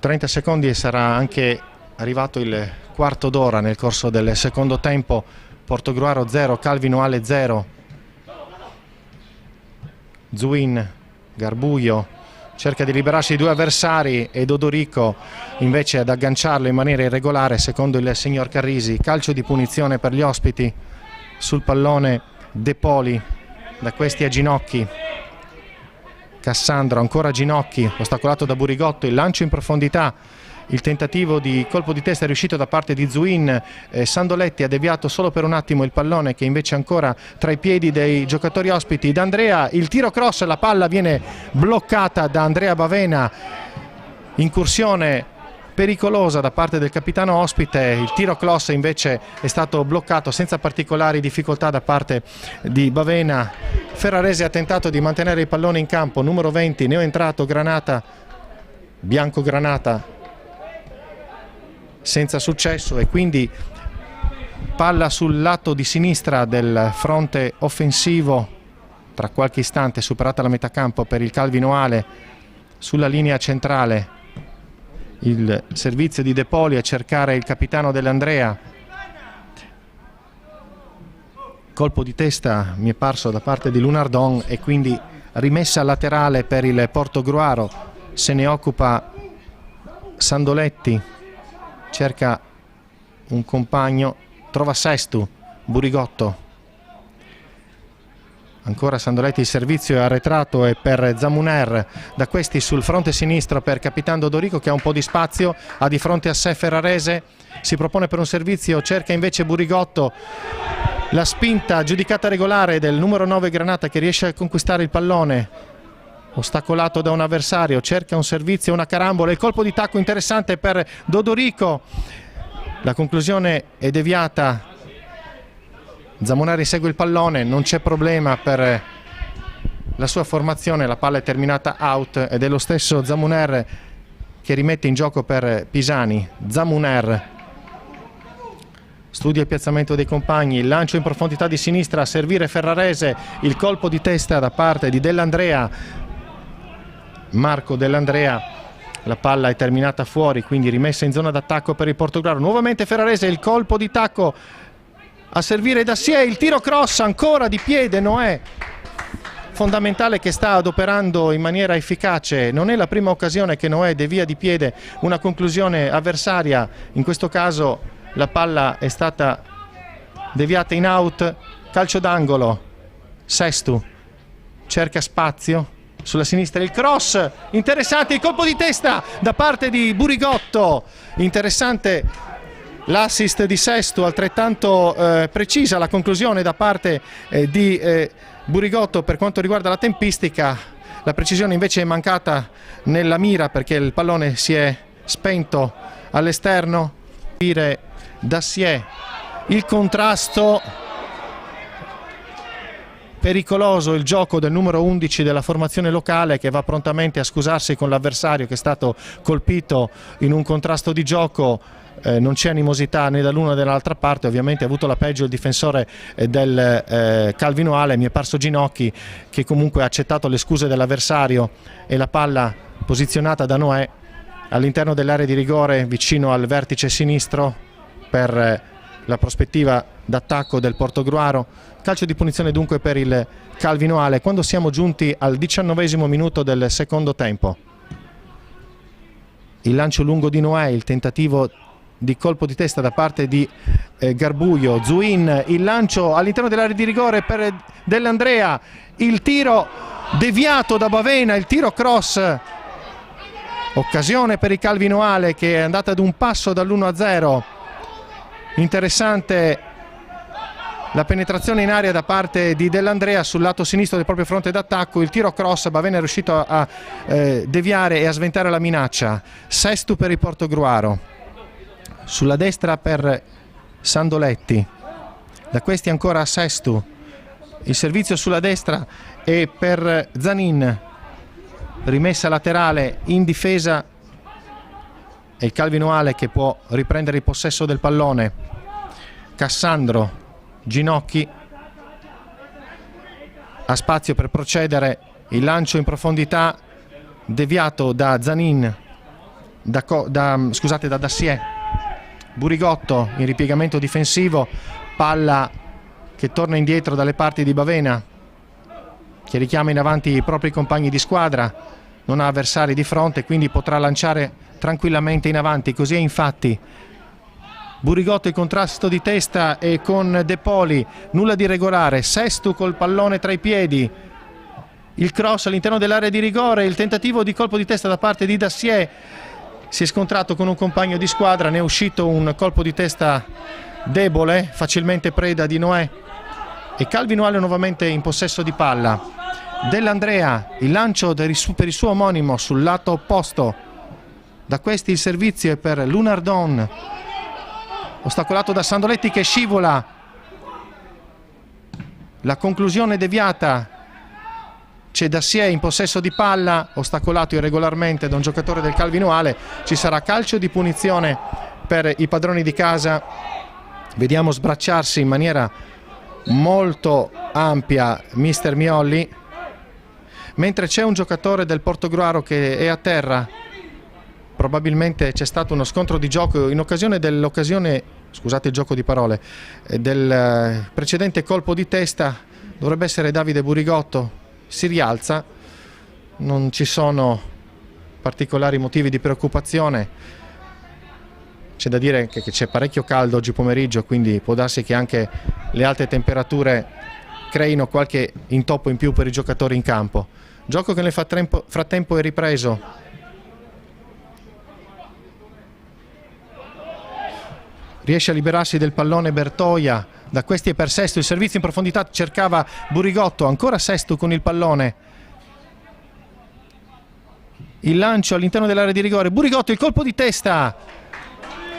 ...30 secondi e sarà anche arrivato il quarto d'ora nel corso del secondo tempo. Portogruaro 0, Calvinoale 0. Zuin, Garbuio cerca di liberarsi di due avversari e Dodorico invece ad agganciarlo in maniera irregolare secondo il signor Carrisi. Calcio di punizione per gli ospiti. Sul pallone De Poli, da questi a Ginocchi. Cassandro, ancora Ginocchi, ostacolato da Burigotto, il lancio in profondità, il tentativo di colpo di testa è riuscito da parte di Zuin. Sandoletti ha deviato solo per un attimo il pallone che invece è ancora tra i piedi dei giocatori ospiti. D'Andrea, il tiro cross, la palla viene bloccata da Andrea Bavena, incursione pericolosa da parte del capitano ospite. Il tiro cross invece è stato bloccato senza particolari difficoltà da parte di Bavena. Ferrarese ha tentato di mantenere il pallone in campo, numero 20, neoentrato Granata, Bianco Granata, senza successo, e quindi palla sul lato di sinistra del fronte offensivo. Tra qualche istante superata la metà campo per il Calvinoale. Sulla linea centrale il servizio di De Poli a cercare il capitano dell'Andrea. Colpo di testa mi è parso da parte di Lunardon e quindi rimessa laterale per il Portogruaro. Se ne occupa Sandoletti, cerca un compagno, trova Sestu, Burigotto. Ancora Sandoletti, il servizio è arretrato e per Zamuner, da questi sul fronte sinistro per Capitan Dodorico che ha un po' di spazio, ha di fronte a sé Ferrarese, si propone per un servizio, cerca invece Burigotto, la spinta giudicata regolare del numero 9 Granata che riesce a conquistare il pallone, ostacolato da un avversario, cerca un servizio, una carambola, il colpo di tacco interessante per Dodorico, la conclusione è deviata. Zamunari segue il pallone, non c'è problema per la sua formazione, la palla è terminata out ed è lo stesso Zamuner che rimette in gioco per Pisani. Zamuner studia il piazzamento dei compagni, il lancio in profondità di sinistra a servire Ferrarese, il colpo di testa da parte di Dell'Andrea, Marco Dell'Andrea, la palla è terminata fuori, quindi rimessa in zona d'attacco per il Portogruaro. Nuovamente Ferrarese, il colpo di tacco a servire Dassier, il tiro cross ancora di piede Noè, fondamentale, che sta adoperando in maniera efficace. Non è la prima occasione che Noè devia di piede una conclusione avversaria, in questo caso la palla è stata deviata in out. Calcio d'angolo, Sestu cerca spazio sulla sinistra, il cross interessante, il colpo di testa da parte di Burigotto, interessante l'assist di Sestu, altrettanto precisa la conclusione da parte di Burigotto. Per quanto riguarda la tempistica, la precisione invece è mancata nella mira perché il pallone si è spento all'esterno. Dassier, il contrasto pericoloso, il gioco del numero 11 della formazione locale che va prontamente a scusarsi con l'avversario che è stato colpito in un contrasto di gioco. Non c'è animosità né dall'una né dall'altra parte, ovviamente ha avuto la peggio il difensore del Calvinoale, mi è parso Ginocchi che comunque ha accettato le scuse dell'avversario, e la palla posizionata da Noè all'interno dell'area di rigore vicino al vertice sinistro per la prospettiva d'attacco del Portogruaro. Calcio di punizione dunque per il Calvinoale quando siamo giunti al 19° minuto del secondo tempo. Il lancio lungo di Noè, il tentativo di colpo di testa da parte di Garbuio. Zuin, il lancio all'interno dell'area di rigore per Dell'Andrea, il tiro deviato da Bavena, il tiro cross, occasione per il Calvinoale che è andata ad un passo dall'1-0. Interessante la penetrazione in area da parte di Dell'Andrea sul lato sinistro del proprio fronte d'attacco, il tiro cross, Bavena è riuscito a deviare e a sventare la minaccia. Sestu per il Portogruaro. sulla destra per Sandoletti, da questi ancora a Sestu, il servizio sulla destra e per Zanin, rimessa laterale in difesa, e il Calvinoale che può riprendere il possesso del pallone. Cassandro, Ginocchi, ha spazio per procedere, il lancio in profondità deviato da Zanin, da Dassier. Burigotto in ripiegamento difensivo, palla che torna indietro dalle parti di Bavena, che richiama in avanti i propri compagni di squadra, non ha avversari di fronte, quindi potrà lanciare tranquillamente in avanti. Così è infatti. Burigotto in contrasto di testa e con De Poli, nulla di regolare. Sestu col pallone tra i piedi, il cross all'interno dell'area di rigore, il tentativo di colpo di testa da parte di Dassier, si è scontrato con un compagno di squadra, ne è uscito un colpo di testa debole, facilmente preda di Noè, e Calvinoale nuovamente in possesso di palla. Dell'Andrea, il lancio per il suo omonimo sul lato opposto, da questi il servizio è per Lunardon, ostacolato da Sandoletti che scivola, la conclusione deviata, c'è Dassier in possesso di palla, ostacolato irregolarmente da un giocatore del Calvinoale. Ci sarà calcio di punizione per i padroni di casa. Vediamo sbracciarsi in maniera molto ampia mister Miolli, mentre c'è un giocatore del Portogruaro che è a terra. Probabilmente c'è stato uno scontro di gioco in occasione scusate il gioco di parole, del precedente colpo di testa. Dovrebbe essere Davide Burigotto. Si rialza, non ci sono particolari motivi di preoccupazione. C'è da dire che c'è parecchio caldo oggi pomeriggio, quindi può darsi che anche le alte temperature creino qualche intoppo in più per i giocatori in campo. Gioco che nel frattempo è ripreso. Riesce a liberarsi del pallone Bertoia, da questi è per Sestu, il servizio in profondità cercava Burigotto, ancora Sestu con il pallone, il lancio all'interno dell'area di rigore, Burigotto, il colpo di testa,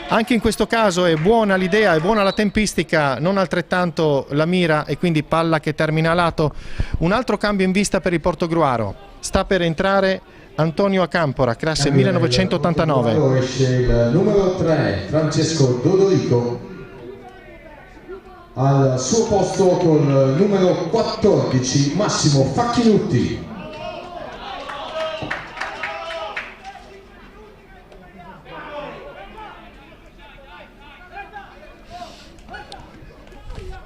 anche in questo caso è buona l'idea, è buona la tempistica, non altrettanto la mira, e quindi palla che termina a lato. Un altro cambio in vista per il Portogruaro, sta per entrare Antonio Acampora, classe 1989. Esce il numero 3 Francesco Dodorico, al suo posto con il numero 14 Massimo Facchinutti.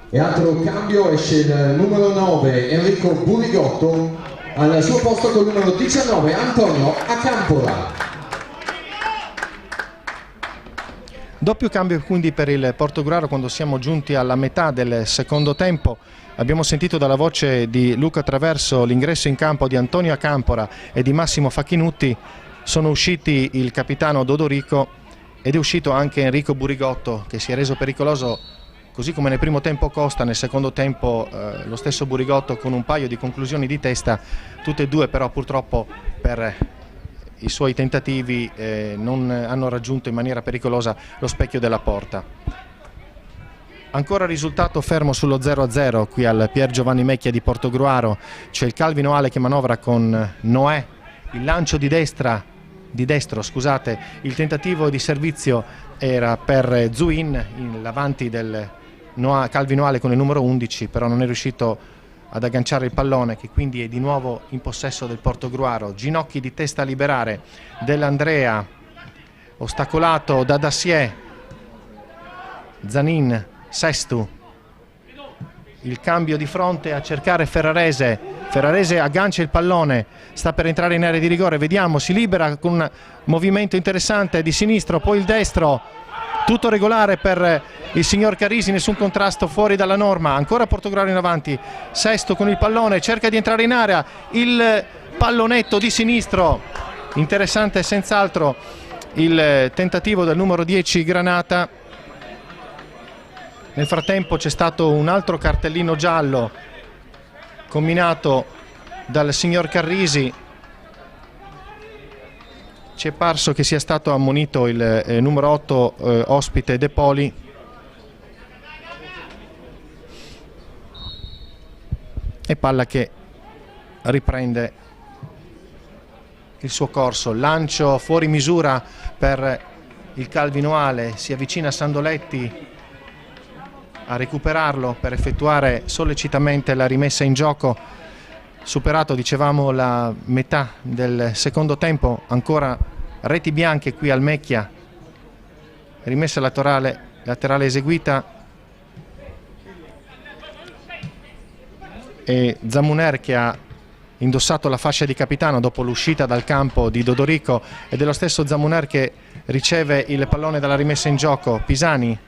E altro cambio, esce il numero 9 Enrico Burigotto, al suo posto con il numero 19 Antonio Acampora. Doppio cambio quindi per il Portogruaro quando siamo giunti alla metà del secondo tempo. Abbiamo sentito dalla voce di Luca Traverso l'ingresso in campo di Antonio Acampora e di Massimo Facchinutti. Sono usciti il capitano Dodorico ed è uscito anche Enrico Burigotto, che si è reso pericoloso, così come nel primo tempo Costa, nel secondo tempo lo stesso Burigotto con un paio di conclusioni di testa, tutte e due però purtroppo per i suoi tentativi non hanno raggiunto in maniera pericolosa lo specchio della porta. Ancora risultato fermo sullo 0-0 qui al Pier Giovanni Mecchia di Portogruaro. C'è il Calvinoale che manovra con Noè, il lancio di destro, il tentativo di servizio era per Zuin, l'avanti del Calvinoale con il numero 11, però non è riuscito ad agganciare il pallone, che quindi è di nuovo in possesso del Portogruaro. Ginocchi di testa a liberare, Dell'Andrea ostacolato da Dassier, Zanin, Sestu, il cambio di fronte a cercare Ferrarese aggancia il pallone, sta per entrare in area di rigore, vediamo, si libera con un movimento interessante di sinistro, poi il destro, tutto regolare per il signor Carrisi, nessun contrasto fuori dalla norma. Ancora Portogruaro in avanti, Sesto con il pallone, cerca di entrare in area, il pallonetto di sinistro, interessante senz'altro il tentativo del numero 10 Granata. Nel frattempo c'è stato un altro cartellino giallo combinato dal signor Carrisi. Ci è parso che sia stato ammonito il numero 8 ospite De Poli. E palla che riprende il suo corso. Lancio fuori misura per il Calvinoale, si avvicina Sandoletti a recuperarlo per effettuare sollecitamente la rimessa in gioco. Superato, dicevamo, la metà del secondo tempo, ancora reti bianche qui al Mecchia, rimessa laterale eseguita e Zamuner, che ha indossato la fascia di capitano dopo l'uscita dal campo di Dodorico, ed è lo stesso Zamuner che riceve il pallone dalla rimessa in gioco. Pisani,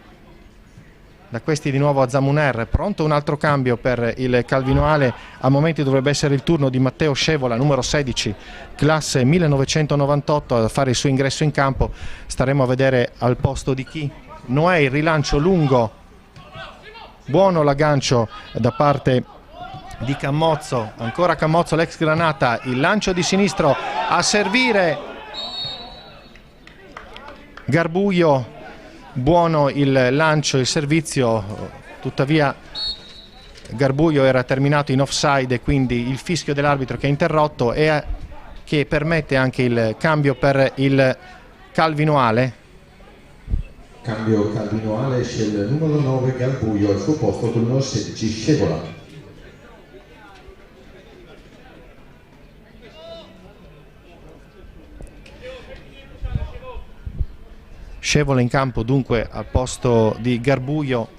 da questi di nuovo a Zamuner, pronto un altro cambio per il Calvinoale. A momenti dovrebbe essere il turno di Matteo Scevola, numero 16, classe 1998, a fare il suo ingresso in campo. Staremo a vedere al posto di chi. Noè, il rilancio lungo, buono l'aggancio da parte di Cammozzo, ancora Cammozzo, l'ex Granata, il lancio di sinistro a servire Garbuglio. Buono il lancio, il servizio, tuttavia Garbuglio era terminato in offside e quindi il fischio dell'arbitro che ha interrotto e che permette anche il cambio per il Calvinoale. Cambio Calvinoale, esce il numero 9 Garbuglio, al suo posto con il numero 16 Scevola. Scevola in campo dunque al posto di Garbuglio.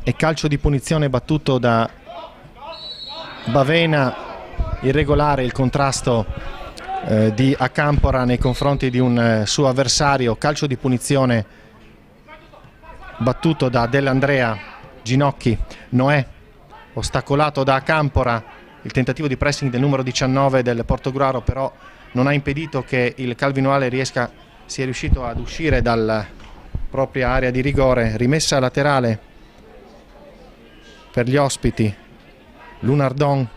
E calcio di punizione battuto da Bavena, irregolare il contrasto di Acampora nei confronti di un suo avversario. Calcio di punizione battuto da Dell'Andrea. Ginocchi, Noè ostacolato da Acampora. Il tentativo di pressing del numero 19 del Portogruaro però non ha impedito che il Calvinoale sia riuscito ad uscire dalla propria area di rigore. Rimessa laterale per gli ospiti. Lunardon,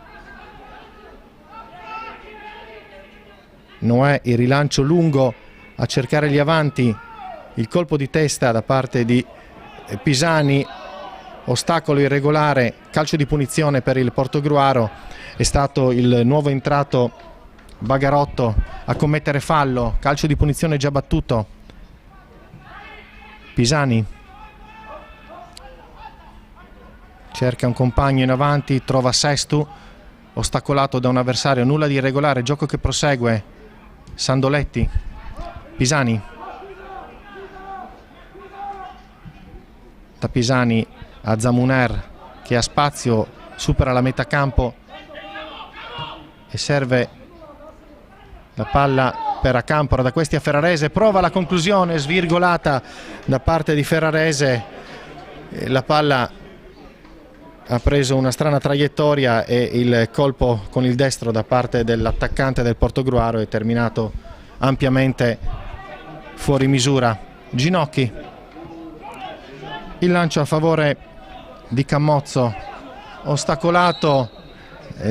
Noè, il rilancio lungo a cercare gli avanti, il colpo di testa da parte di Pisani, ostacolo irregolare, calcio di punizione per il Portogruaro. È stato il nuovo entrato Bagarotto a commettere fallo, calcio di punizione già battuto. Pisani cerca un compagno in avanti, trova Sestu, ostacolato da un avversario, nulla di irregolare, gioco che prosegue. Sandoletti, Pisani, da Pisani a Zamuner che ha spazio, supera la metà campo e serve la palla per Acampora, da questi a Ferrarese, prova la conclusione svirgolata da parte di Ferrarese. La palla ha preso una strana traiettoria e il colpo con il destro da parte dell'attaccante del Portogruaro è terminato ampiamente fuori misura. Ginocchi, il lancio a favore di Cammozzo, ostacolato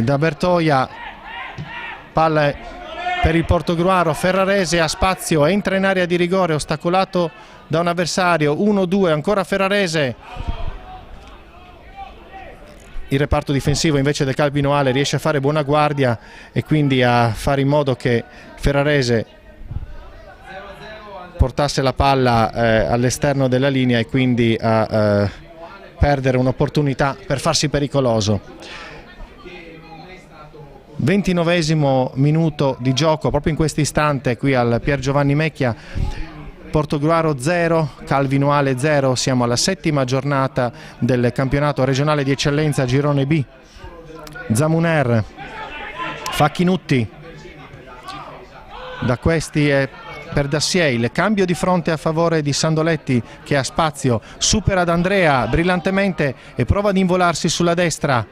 da Bertoia, palla per il Portogruaro. Ferrarese ha spazio, entra in area di rigore, ostacolato da un avversario. 1-2, ancora Ferrarese. Il reparto difensivo invece del Calvinoale riesce a fare buona guardia e quindi a fare in modo che Ferrarese portasse la palla all'esterno della linea e quindi a perdere un'opportunità per farsi pericoloso. 29esimo minuto di gioco, proprio in questo istante qui al Pier Giovanni Mecchia. Portogruaro 0, Calvinoale 0, siamo alla 7ª giornata del campionato regionale di eccellenza Girone B. Zamuner, Facchinutti, da questi è per Dassier, il cambio di fronte a favore di Sandoletti che ha spazio, supera D'Andrea brillantemente e prova ad involarsi sulla destra,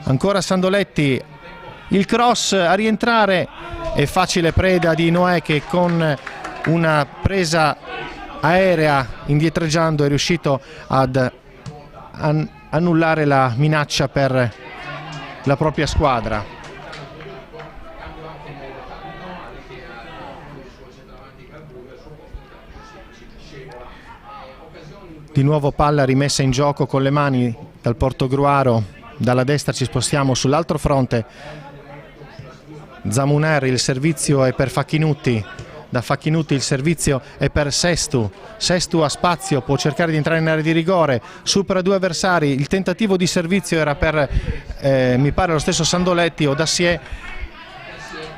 ancora Sandoletti, il cross a rientrare è facile preda di Noè che con una presa aerea indietreggiando è riuscito ad annullare la minaccia per la propria squadra. Di nuovo palla rimessa in gioco con le mani dal Portogruaro. Dalla destra ci spostiamo sull'altro fronte. Zamuner, il servizio è per Facchinutti. Da Facchinutti il servizio è per Sestu. Sestu ha spazio, può cercare di entrare in area di rigore, supera due avversari. Il tentativo di servizio era per mi pare lo stesso Sandoletti o Dassier.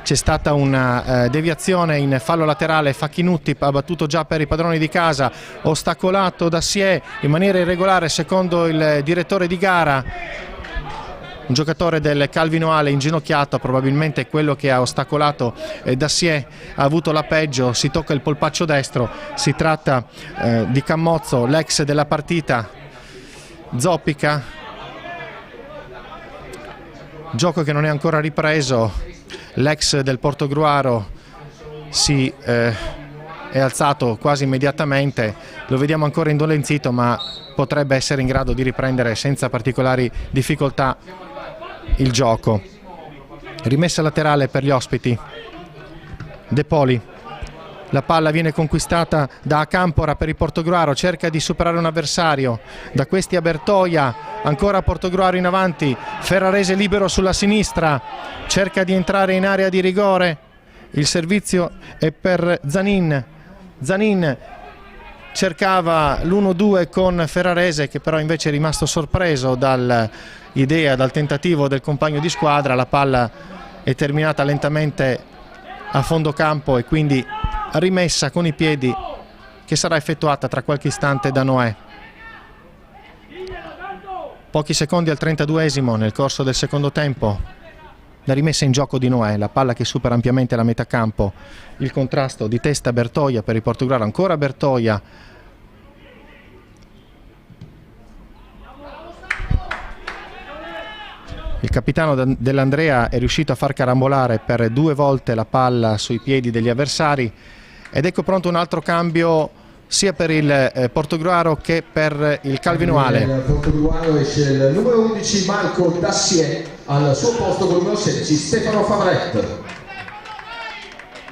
C'è stata una deviazione in fallo laterale. Facchinutti ha battuto già per i padroni di casa, ostacolato Dassier in maniera irregolare secondo il direttore di gara. Un giocatore del Calvino Ale inginocchiato, probabilmente quello che ha ostacolato Dassier ha avuto la peggio, si tocca il polpaccio destro. Si tratta di Camozzo, l'ex della partita. Zoppica, gioco che non è ancora ripreso. L'ex del Portogruaro si è alzato quasi immediatamente, lo vediamo ancora indolenzito, ma potrebbe essere in grado di riprendere senza particolari difficoltà il gioco. Rimessa laterale per gli ospiti. De Poli, la palla viene conquistata da Acampora per il Portogruaro, cerca di superare un avversario. Da questi a Bertoia, ancora Portogruaro in avanti. Ferrarese libero sulla sinistra, cerca di entrare in area di rigore. Il servizio è per Zanin. Zanin cercava l'1-2 con Ferrarese, che però invece è rimasto sorpreso dall'idea, dal tentativo del compagno di squadra. La palla è terminata lentamente a fondo campo e quindi rimessa con i piedi, che sarà effettuata tra qualche istante da Noè. Pochi secondi al 32esimo nel corso del secondo tempo. La rimessa in gioco di Noè, la palla che supera ampiamente la metà campo. Il contrasto di testa Bertoia per il Portogruaro, ancora Bertoia. Il capitano dell'Andrea è riuscito a far carambolare per 2 volte la palla sui piedi degli avversari. Ed ecco pronto un altro cambio sia per il Portogruaro che per il Calvino Ale. Il Portogruaro esce il numero 11 Marco Dassier, al suo posto con il numero 16 Stefano Favret.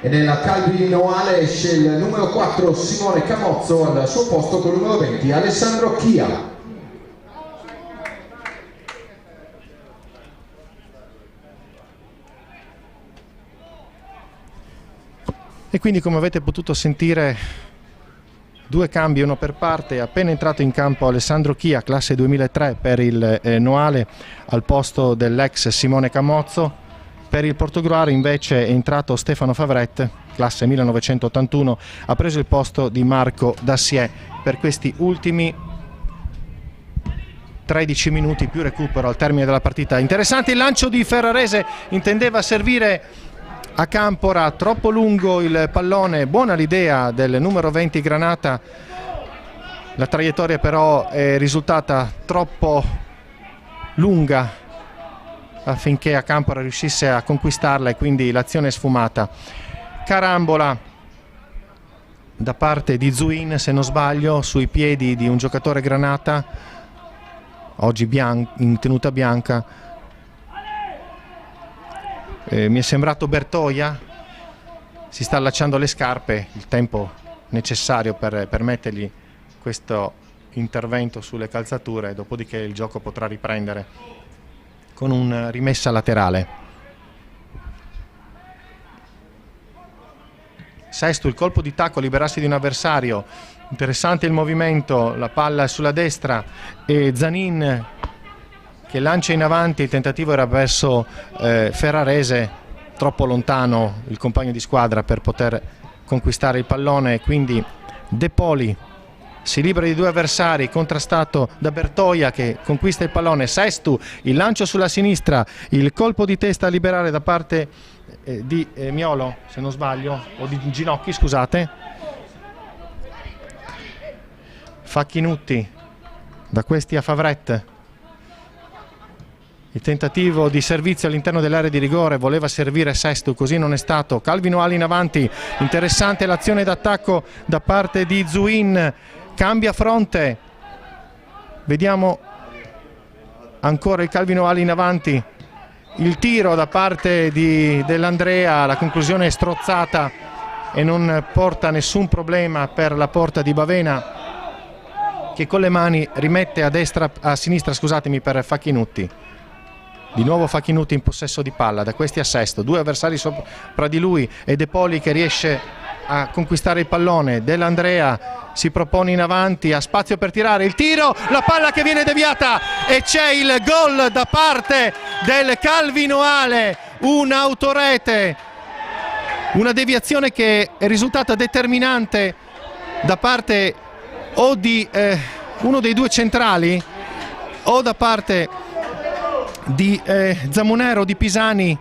E nella Calvino Ale esce il numero 4 Simone Camozzo, al suo posto con il numero 20 Alessandro Chia. E quindi, come avete potuto sentire, 2 cambi, uno per parte. Appena entrato in campo Alessandro Chia, classe 2003 per il Noale, al posto dell'ex Simone Camozzo. Per il Portogruaro invece è entrato Stefano Favret, classe 1981, ha preso il posto di Marco Dassier per questi ultimi 13 minuti più recupero al termine della partita. Interessante il lancio di Ferrarese, intendeva servire a Campora, troppo lungo il pallone, buona l'idea del numero 20 Granata, la traiettoria però è risultata troppo lunga affinché a Campora riuscisse a conquistarla e quindi l'azione è sfumata. Carambola da parte di Zuin, se non sbaglio, sui piedi di un giocatore Granata, oggi in tenuta bianca. Mi è sembrato Bertoia, si sta allacciando le scarpe, il tempo necessario per permettergli questo intervento sulle calzature, dopodiché il gioco potrà riprendere con una rimessa laterale. Sestu, il colpo di tacco, liberarsi di un avversario, interessante il movimento, la palla sulla destra e Zanin che lancia in avanti. Il tentativo era verso Ferrarese, troppo lontano il compagno di squadra per poter conquistare il pallone, quindi De Poli si libera di 2 avversari, contrastato da Bertoia che conquista il pallone. Sestu, il lancio sulla sinistra, il colpo di testa a liberare da parte di Miolo, se non sbaglio, o di Ginocchi, scusate. Facchinutti, da questi a Favret. Il tentativo di servizio all'interno dell'area di rigore, voleva servire Sestu, così non è stato. Calvino Ali in avanti, interessante l'azione d'attacco da parte di Zuin, cambia fronte, vediamo ancora il Calvino Ali in avanti, il tiro da parte dell'Andrea, la conclusione è strozzata e non porta nessun problema per la porta di Bavena, che con le mani rimette a sinistra, scusatemi, per Facchinutti. Di nuovo Facchinutti in possesso di palla, da questi a Sesto, 2 avversari sopra di lui e De Poli che riesce a conquistare il pallone. Dell'Andrea si propone in avanti, ha spazio per tirare, il tiro, la palla che viene deviata e c'è il gol da parte del Calvinoale, un'autorete, una deviazione che è risultata determinante da parte o di uno dei 2 centrali o da parte di Zamonero, di Pisani.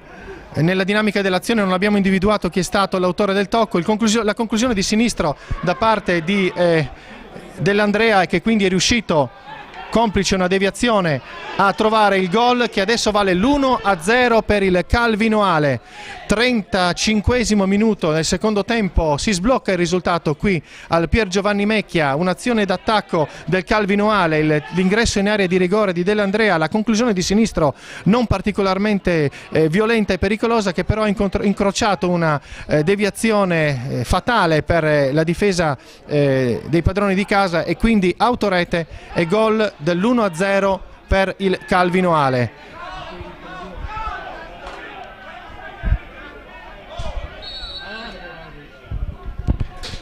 Nella dinamica dell'azione non abbiamo individuato chi è stato l'autore del tocco. La conclusione di sinistro da parte dell'Andrea è che quindi è riuscito, complice una deviazione, a trovare il gol che adesso vale l'1-0 per il Calvinoale. 35esimo minuto del secondo tempo, si sblocca il risultato qui al Pier Giovanni Mecchia, un'azione d'attacco del Calvinoale, l'ingresso in area di rigore di Dell'Andrea, la conclusione di sinistro non particolarmente violenta e pericolosa, che però ha incrociato una deviazione fatale per la difesa dei padroni di casa, e quindi autorete e gol dell'1-0 per il Calvinoale.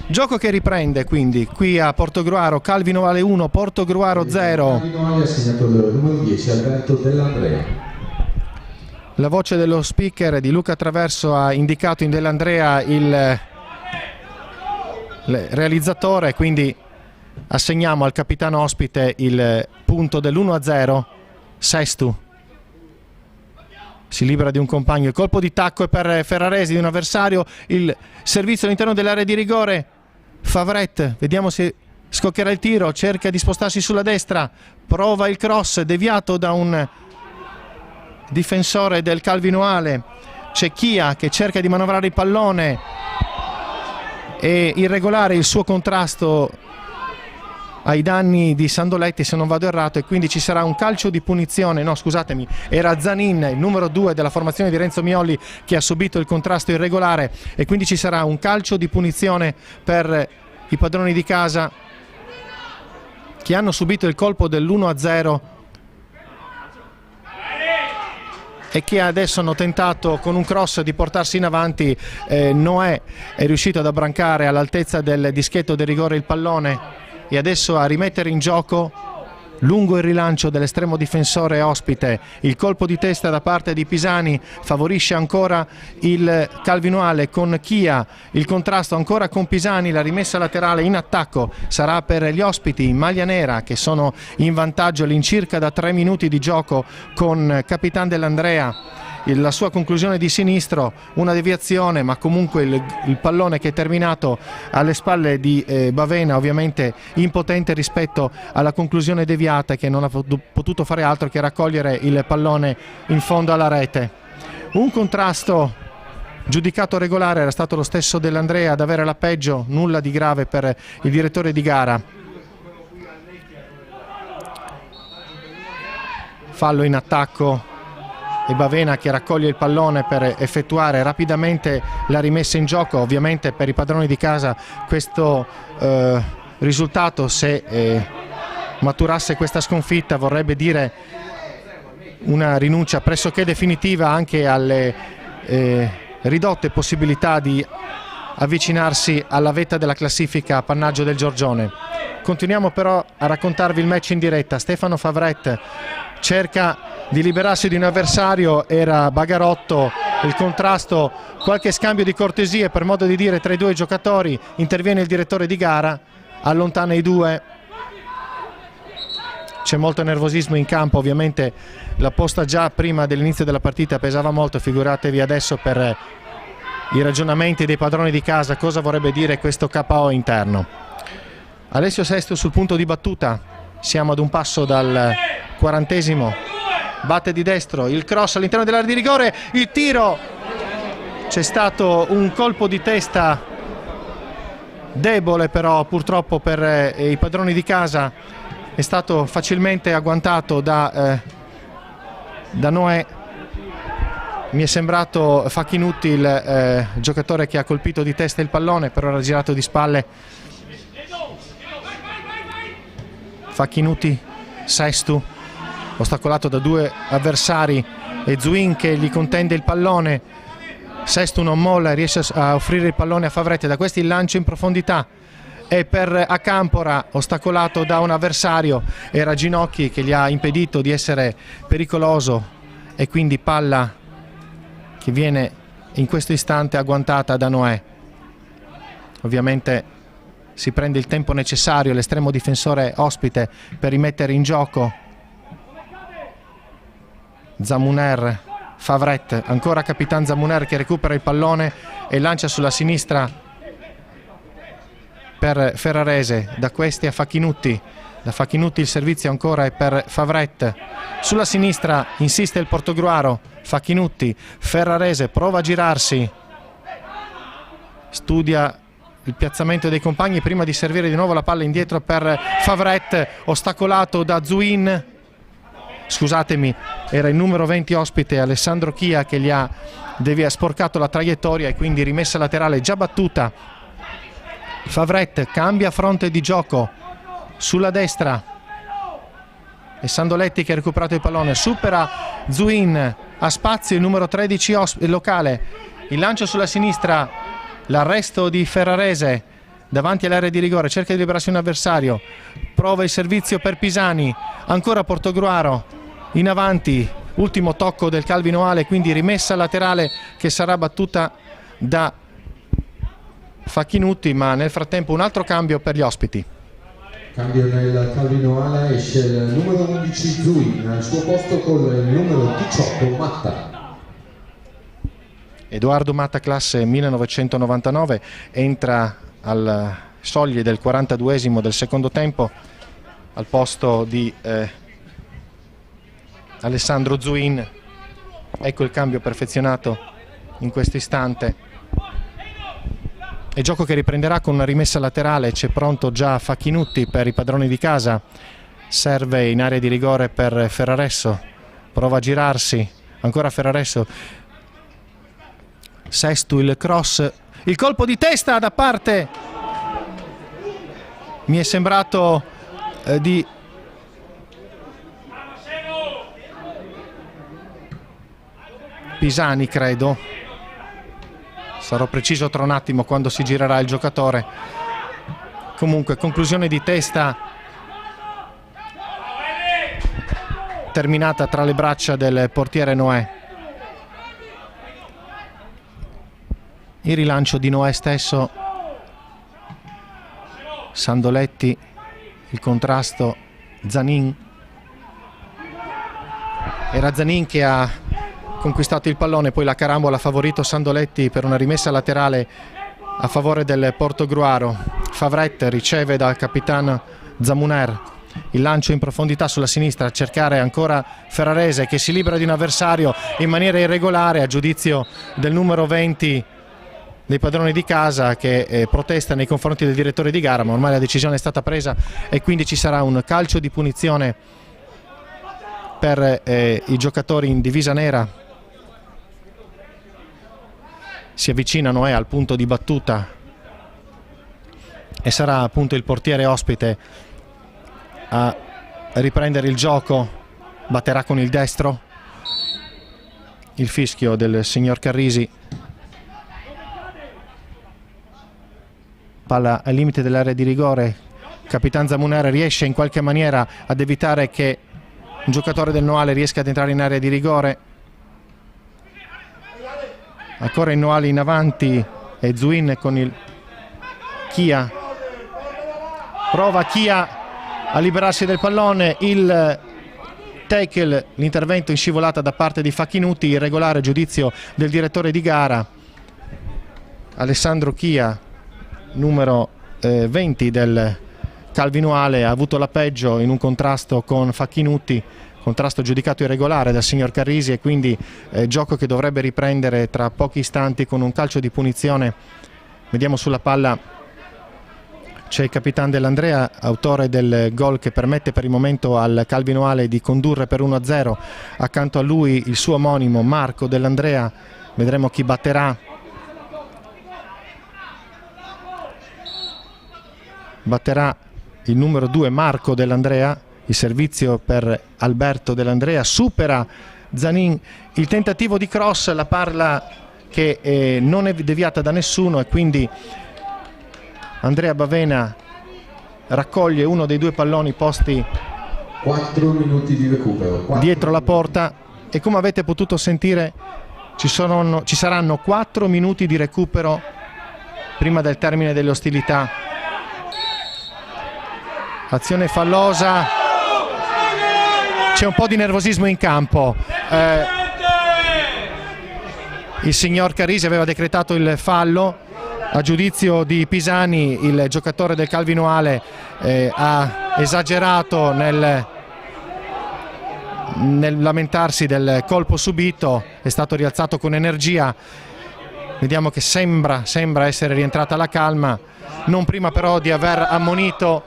Gioco che riprende quindi qui a Portogruaro, Calvinoale 1, Portogruaro 0. Calvinoale ha segnato il numero 10, Alberto Dell'Andrea. La voce dello speaker di Luca Traverso ha indicato in Dell'Andrea il realizzatore, quindi assegniamo al capitano ospite il punto dell'1-0. Sestu si libera di un compagno, il colpo di tacco è per Ferraresi, di un avversario, il servizio all'interno dell'area di rigore. Favret, vediamo se scoccherà il tiro, cerca di spostarsi sulla destra, prova il cross deviato da un difensore del Calvinoale. C'è Chia che cerca di manovrare il pallone, e irregolare il suo contrasto ai danni di Sandoletti, se non vado errato, e quindi ci sarà un calcio di punizione. No, scusatemi, era Zanin, il numero 2 della formazione di Renzo Mioli, che ha subito il contrasto irregolare, e quindi ci sarà un calcio di punizione per i padroni di casa che hanno subito il colpo dell'1-0 e che adesso hanno tentato con un cross di portarsi in avanti. Noè è riuscito ad abbrancare all'altezza del dischetto del rigore il pallone e adesso a rimettere in gioco, lungo il rilancio dell'estremo difensore ospite. Il colpo di testa da parte di Pisani favorisce ancora il Calvinoale con Chia, il contrasto ancora con Pisani, la rimessa laterale in attacco sarà per gli ospiti in maglia nera, che sono in vantaggio all'incirca da 3 minuti di gioco con Capitan Dell'Andrea. La sua conclusione di sinistro, una deviazione, ma comunque il pallone che è terminato alle spalle di Bavena, ovviamente impotente rispetto alla conclusione deviata, che non ha potuto fare altro che raccogliere il pallone in fondo alla rete. Un contrasto giudicato regolare, era stato lo stesso Dell'Andrea ad avere la peggio, nulla di grave per il direttore di gara. Fallo in attacco e Bavena che raccoglie il pallone per effettuare rapidamente la rimessa in gioco. Ovviamente per i padroni di casa questo risultato, se maturasse questa sconfitta, vorrebbe dire una rinuncia pressoché definitiva anche alle ridotte possibilità di avvicinarsi alla vetta della classifica appannaggio del Giorgione. Continuiamo però a raccontarvi il match in diretta. Stefano Favret cerca di liberarsi di un avversario, era Bagarotto, il contrasto, qualche scambio di cortesie per modo di dire tra i due giocatori, interviene il direttore di gara, allontana i due. C'è molto nervosismo in campo, ovviamente la posta già prima dell'inizio della partita pesava molto, figuratevi adesso per i ragionamenti dei padroni di casa cosa vorrebbe dire questo KO interno. Alessio Sesto sul punto di battuta, siamo ad un passo dal 40esimo, batte di destro, il cross all'interno dell'area di rigore, il tiro, c'è stato un colpo di testa debole però purtroppo per i padroni di casa, è stato facilmente agguantato da Noè. Mi è sembrato Facchinutti il giocatore che ha colpito di testa il pallone, però era girato di spalle. Facchinutti, Sestu, ostacolato da due avversari e Zuin che gli contende il pallone. Sestu non molla, riesce a offrire il pallone a Favrette, da questi il lancio in profondità e per Acampora, ostacolato da un avversario, era Ginocchi che gli ha impedito di essere pericoloso e quindi palla che viene in questo istante agguantata da Noè. Ovviamente si prende il tempo necessario l'estremo difensore ospite per rimettere in gioco Zamuner. Favrette, ancora Capitan Zamuner che recupera il pallone e lancia sulla sinistra per Ferrarese, da questi a Facchinutti. Da Facchinutti il servizio ancora è per Favrette. Sulla sinistra insiste il Portogruaro, Facchinutti, Ferrarese prova a girarsi, studia il piazzamento dei compagni prima di servire di nuovo la palla indietro per Favrette, ostacolato da Zuin. Scusatemi, era il numero 20 ospite Alessandro Chia che gli ha sporcato la traiettoria e quindi rimessa laterale già battuta. Favrette cambia fronte di gioco sulla destra e Sandoletti che ha recuperato il pallone, supera Zuin, ha spazio il numero 13 locale, il lancio sulla sinistra, l'arresto di Ferrarese davanti all'area di rigore, cerca di liberarsi un avversario, prova il servizio per Pisani, ancora Portogruaro in avanti, ultimo tocco del Calvino Ale, quindi rimessa laterale che sarà battuta da Facchinutti, ma nel frattempo un altro cambio per gli ospiti. Cambio nel Calvino Ale, esce il numero 11 Zuin, al suo posto con il numero 18 Matta. Edoardo Matta, classe 1999, entra al soglie del 42esimo del secondo tempo al posto di Alessandro Zuin. Ecco il cambio perfezionato in questo istante e gioco che riprenderà con una rimessa laterale. C'è pronto già Facchinutti per i padroni di casa, serve in area di rigore per Ferraresso, prova a girarsi, ancora Ferraresso, Sestu, il cross, il colpo di testa da parte, mi è sembrato di Pisani, credo. Sarò preciso tra un attimo quando si girerà il giocatore. Comunque conclusione di testa terminata tra le braccia del portiere Noè. Il rilancio di Noè stesso, Sandoletti, il contrasto, Zanin. Era Zanin che ha conquistato il pallone, poi la carambola ha favorito Sandoletti per una rimessa laterale a favore del Portogruaro. Favrette riceve dal capitano Zamuner, il lancio in profondità sulla sinistra, a cercare ancora Ferrarese che si libera di un avversario in maniera irregolare, a giudizio del numero 20 dei padroni di casa che protesta nei confronti del direttore di gara, ma ormai la decisione è stata presa e quindi ci sarà un calcio di punizione per i giocatori in divisa nera. Si avvicinano al punto di battuta e sarà appunto il portiere ospite a riprendere il gioco. Batterà con il destro, il fischio del signor Carrisi. Palla al limite dell'area di rigore, Capitan Zamuner riesce in qualche maniera ad evitare che un giocatore del Noale riesca ad entrare in area di rigore. Ancora il Noale in avanti e Zuin con il Chia. Prova Chia a liberarsi del pallone, il tackle, l'intervento in scivolata da parte di Facchinutti, irregolare giudizio del direttore di gara. Alessandro Chia, numero 20 del Calvino Ale, ha avuto la peggio in un contrasto con Facchinutti, contrasto giudicato irregolare dal signor Carrisi e quindi gioco che dovrebbe riprendere tra pochi istanti con un calcio di punizione. Vediamo sulla palla c'è il capitano dell'Andrea, autore del gol che permette per il momento al Calvinoale di condurre per 1-0. Accanto a lui il suo omonimo Marco dell'Andrea, vedremo chi batterà. Batterà il numero 2 Marco dell'Andrea, il servizio per Alberto dell'Andrea, supera Zanin, il tentativo di cross, la palla che non è deviata da nessuno e quindi Andrea Bavena raccoglie uno dei 2 palloni posti 4 minuti di recupero dietro la porta e come avete potuto sentire ci saranno 4 minuti di recupero prima del termine delle ostilità. Azione fallosa, c'è un po' di nervosismo in campo. Il signor Carisi aveva decretato il fallo. A giudizio di Pisani il giocatore del Calvinoale ha esagerato nel lamentarsi del colpo subito, è stato rialzato con energia. Vediamo che sembra essere rientrata la calma, non prima però di aver ammonito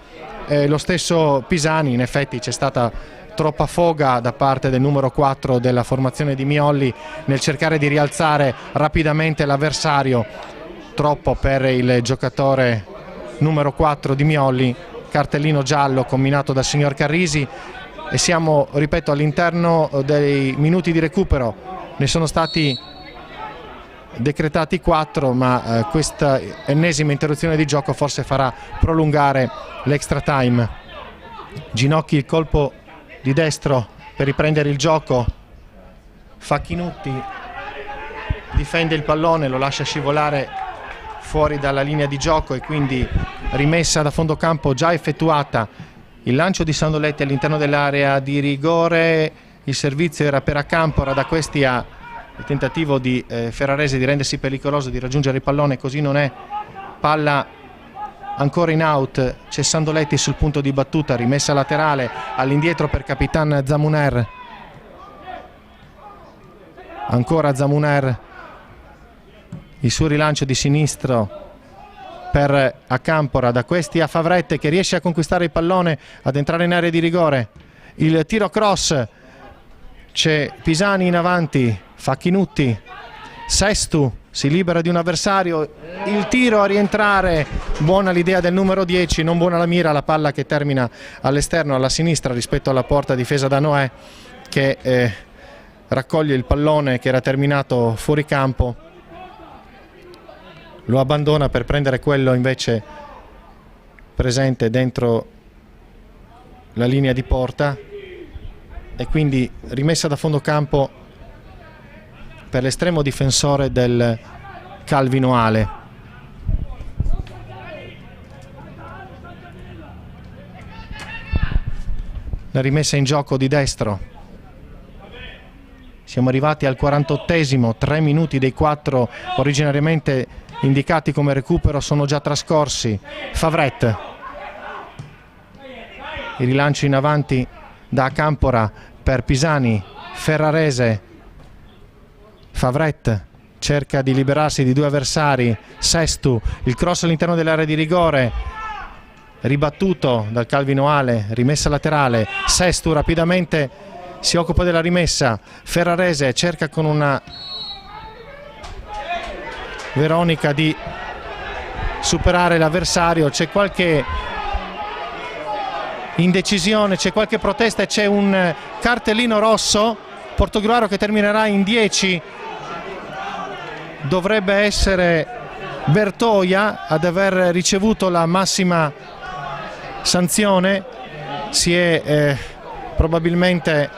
lo stesso Pisani. In effetti c'è stata troppa foga da parte del numero 4 della formazione di Miolli nel cercare di rialzare rapidamente l'avversario, troppo per il giocatore numero 4 di Miolli. Cartellino giallo combinato dal signor Carrisi e siamo, ripeto, all'interno dei minuti di recupero. Ne sono stati decretati 4, ma questa ennesima interruzione di gioco forse farà prolungare l'extra time. Ginocchi il colpo di destro per riprendere il gioco. Facchinutti difende il pallone, lo lascia scivolare fuori dalla linea di gioco e quindi rimessa da fondo campo già effettuata. Il lancio di Sandoletti all'interno dell'area di rigore, il servizio era per Acampora, da questi ha il tentativo di Ferrarese di rendersi pericoloso, di raggiungere il pallone, così non è. Palla ancora in out, c'è Sandoletti sul punto di battuta, rimessa laterale all'indietro per Capitan Zamuner. Ancora Zamuner, il suo rilancio di sinistro per Acampora, da questi a Favrette che riesce a conquistare il pallone, ad entrare in area di rigore. Il tiro cross, c'è Pisani in avanti, Facchinutti, Sestu si libera di un avversario, il tiro a rientrare, buona l'idea del numero 10, non buona la mira, la palla che termina all'esterno, alla sinistra rispetto alla porta difesa da Noè, che raccoglie il pallone che era terminato fuori campo, lo abbandona per prendere quello invece presente dentro la linea di porta e quindi rimessa da fondo campo per l'estremo difensore del Calvinoale. La rimessa in gioco di destro. Siamo arrivati al 48esimo, 3 minuti dei 4 originariamente indicati come recupero sono già trascorsi. Favrette, il rilancio in avanti da Acampora per Pisani, Ferrarese, Favrette cerca di liberarsi di 2 avversari, Sestu, il cross all'interno dell'area di rigore, ribattuto dal Calvinoale, rimessa laterale, Sestu rapidamente si occupa della rimessa, Ferrarese cerca con una Veronica di superare l'avversario, c'è qualche indecisione, c'è qualche protesta e c'è un cartellino rosso. Portogruaro che terminerà in 10, dovrebbe essere Bertoia ad aver ricevuto la massima sanzione, si è probabilmente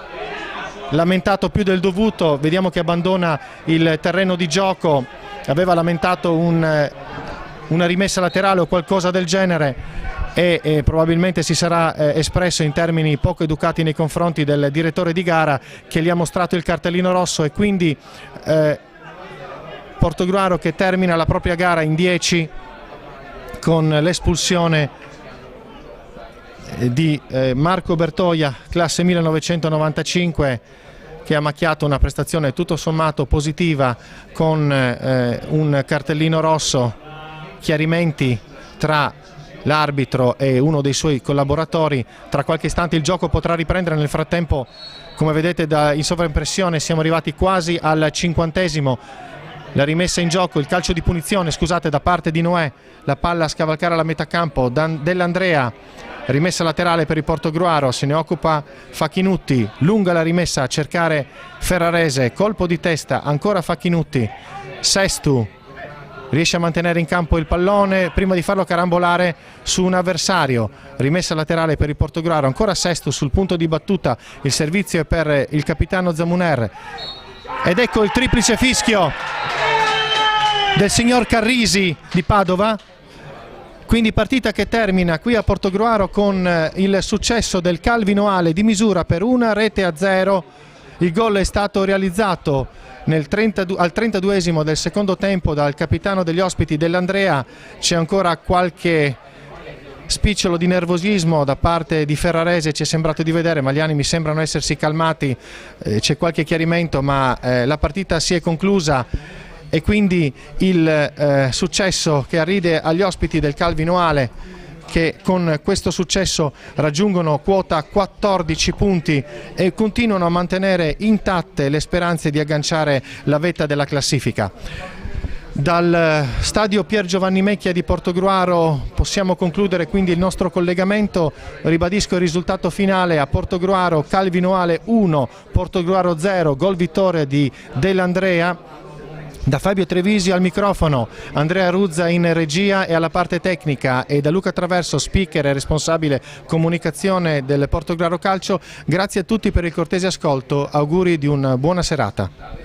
lamentato più del dovuto, vediamo che abbandona il terreno di gioco, aveva lamentato una rimessa laterale o qualcosa del genere e probabilmente si sarà espresso in termini poco educati nei confronti del direttore di gara che gli ha mostrato il cartellino rosso e quindi Portogruaro che termina la propria gara in 10 con l'espulsione di Marco Bertoia, classe 1995, che ha macchiato una prestazione tutto sommato positiva con un cartellino rosso. Chiarimenti tra l'arbitro e uno dei suoi collaboratori. Tra qualche istante il gioco potrà riprendere. Nel frattempo, come vedete in sovraimpressione, siamo arrivati quasi al 50°. La rimessa in gioco, il calcio di punizione, scusate, da parte di Noè, la palla a scavalcare alla metà campo, Dell'Andrea, rimessa laterale per il Portogruaro, se ne occupa Facchinutti, lunga la rimessa a cercare Ferrarese, colpo di testa, ancora Facchinutti, Sestu riesce a mantenere in campo il pallone prima di farlo carambolare su un avversario, rimessa laterale per il Portogruaro, ancora Sestu sul punto di battuta, il servizio è per il capitano Zamuner ed ecco il triplice fischio del signor Carrisi di Padova. Quindi partita che termina qui a Portogruaro con il successo del Calvino di misura per 1-0. Il gol è stato realizzato al 32esimo del secondo tempo dal capitano degli ospiti Dell'Andrea. C'è ancora qualche spicciolo di nervosismo da parte di Ferrarese, ci è sembrato di vedere, ma gli animi sembrano essersi calmati, c'è qualche chiarimento, ma la partita si è conclusa. E quindi il successo che arriva agli ospiti del Calvino, che con questo successo raggiungono quota 14 punti e continuano a mantenere intatte le speranze di agganciare la vetta della classifica. Dal stadio Pier Giovanni Mecchia di Portogruaro possiamo concludere quindi il nostro collegamento. Ribadisco il risultato finale: a Portogruaro Calvino 1, Portogruaro 0, gol vittoria di Dell'Andrea. Da Fabio Trevisio al microfono, Andrea Ruzza in regia e alla parte tecnica, e da Luca Traverso, speaker e responsabile comunicazione del Portogruaro Calcio. Grazie a tutti per il cortese ascolto, auguri di una buona serata.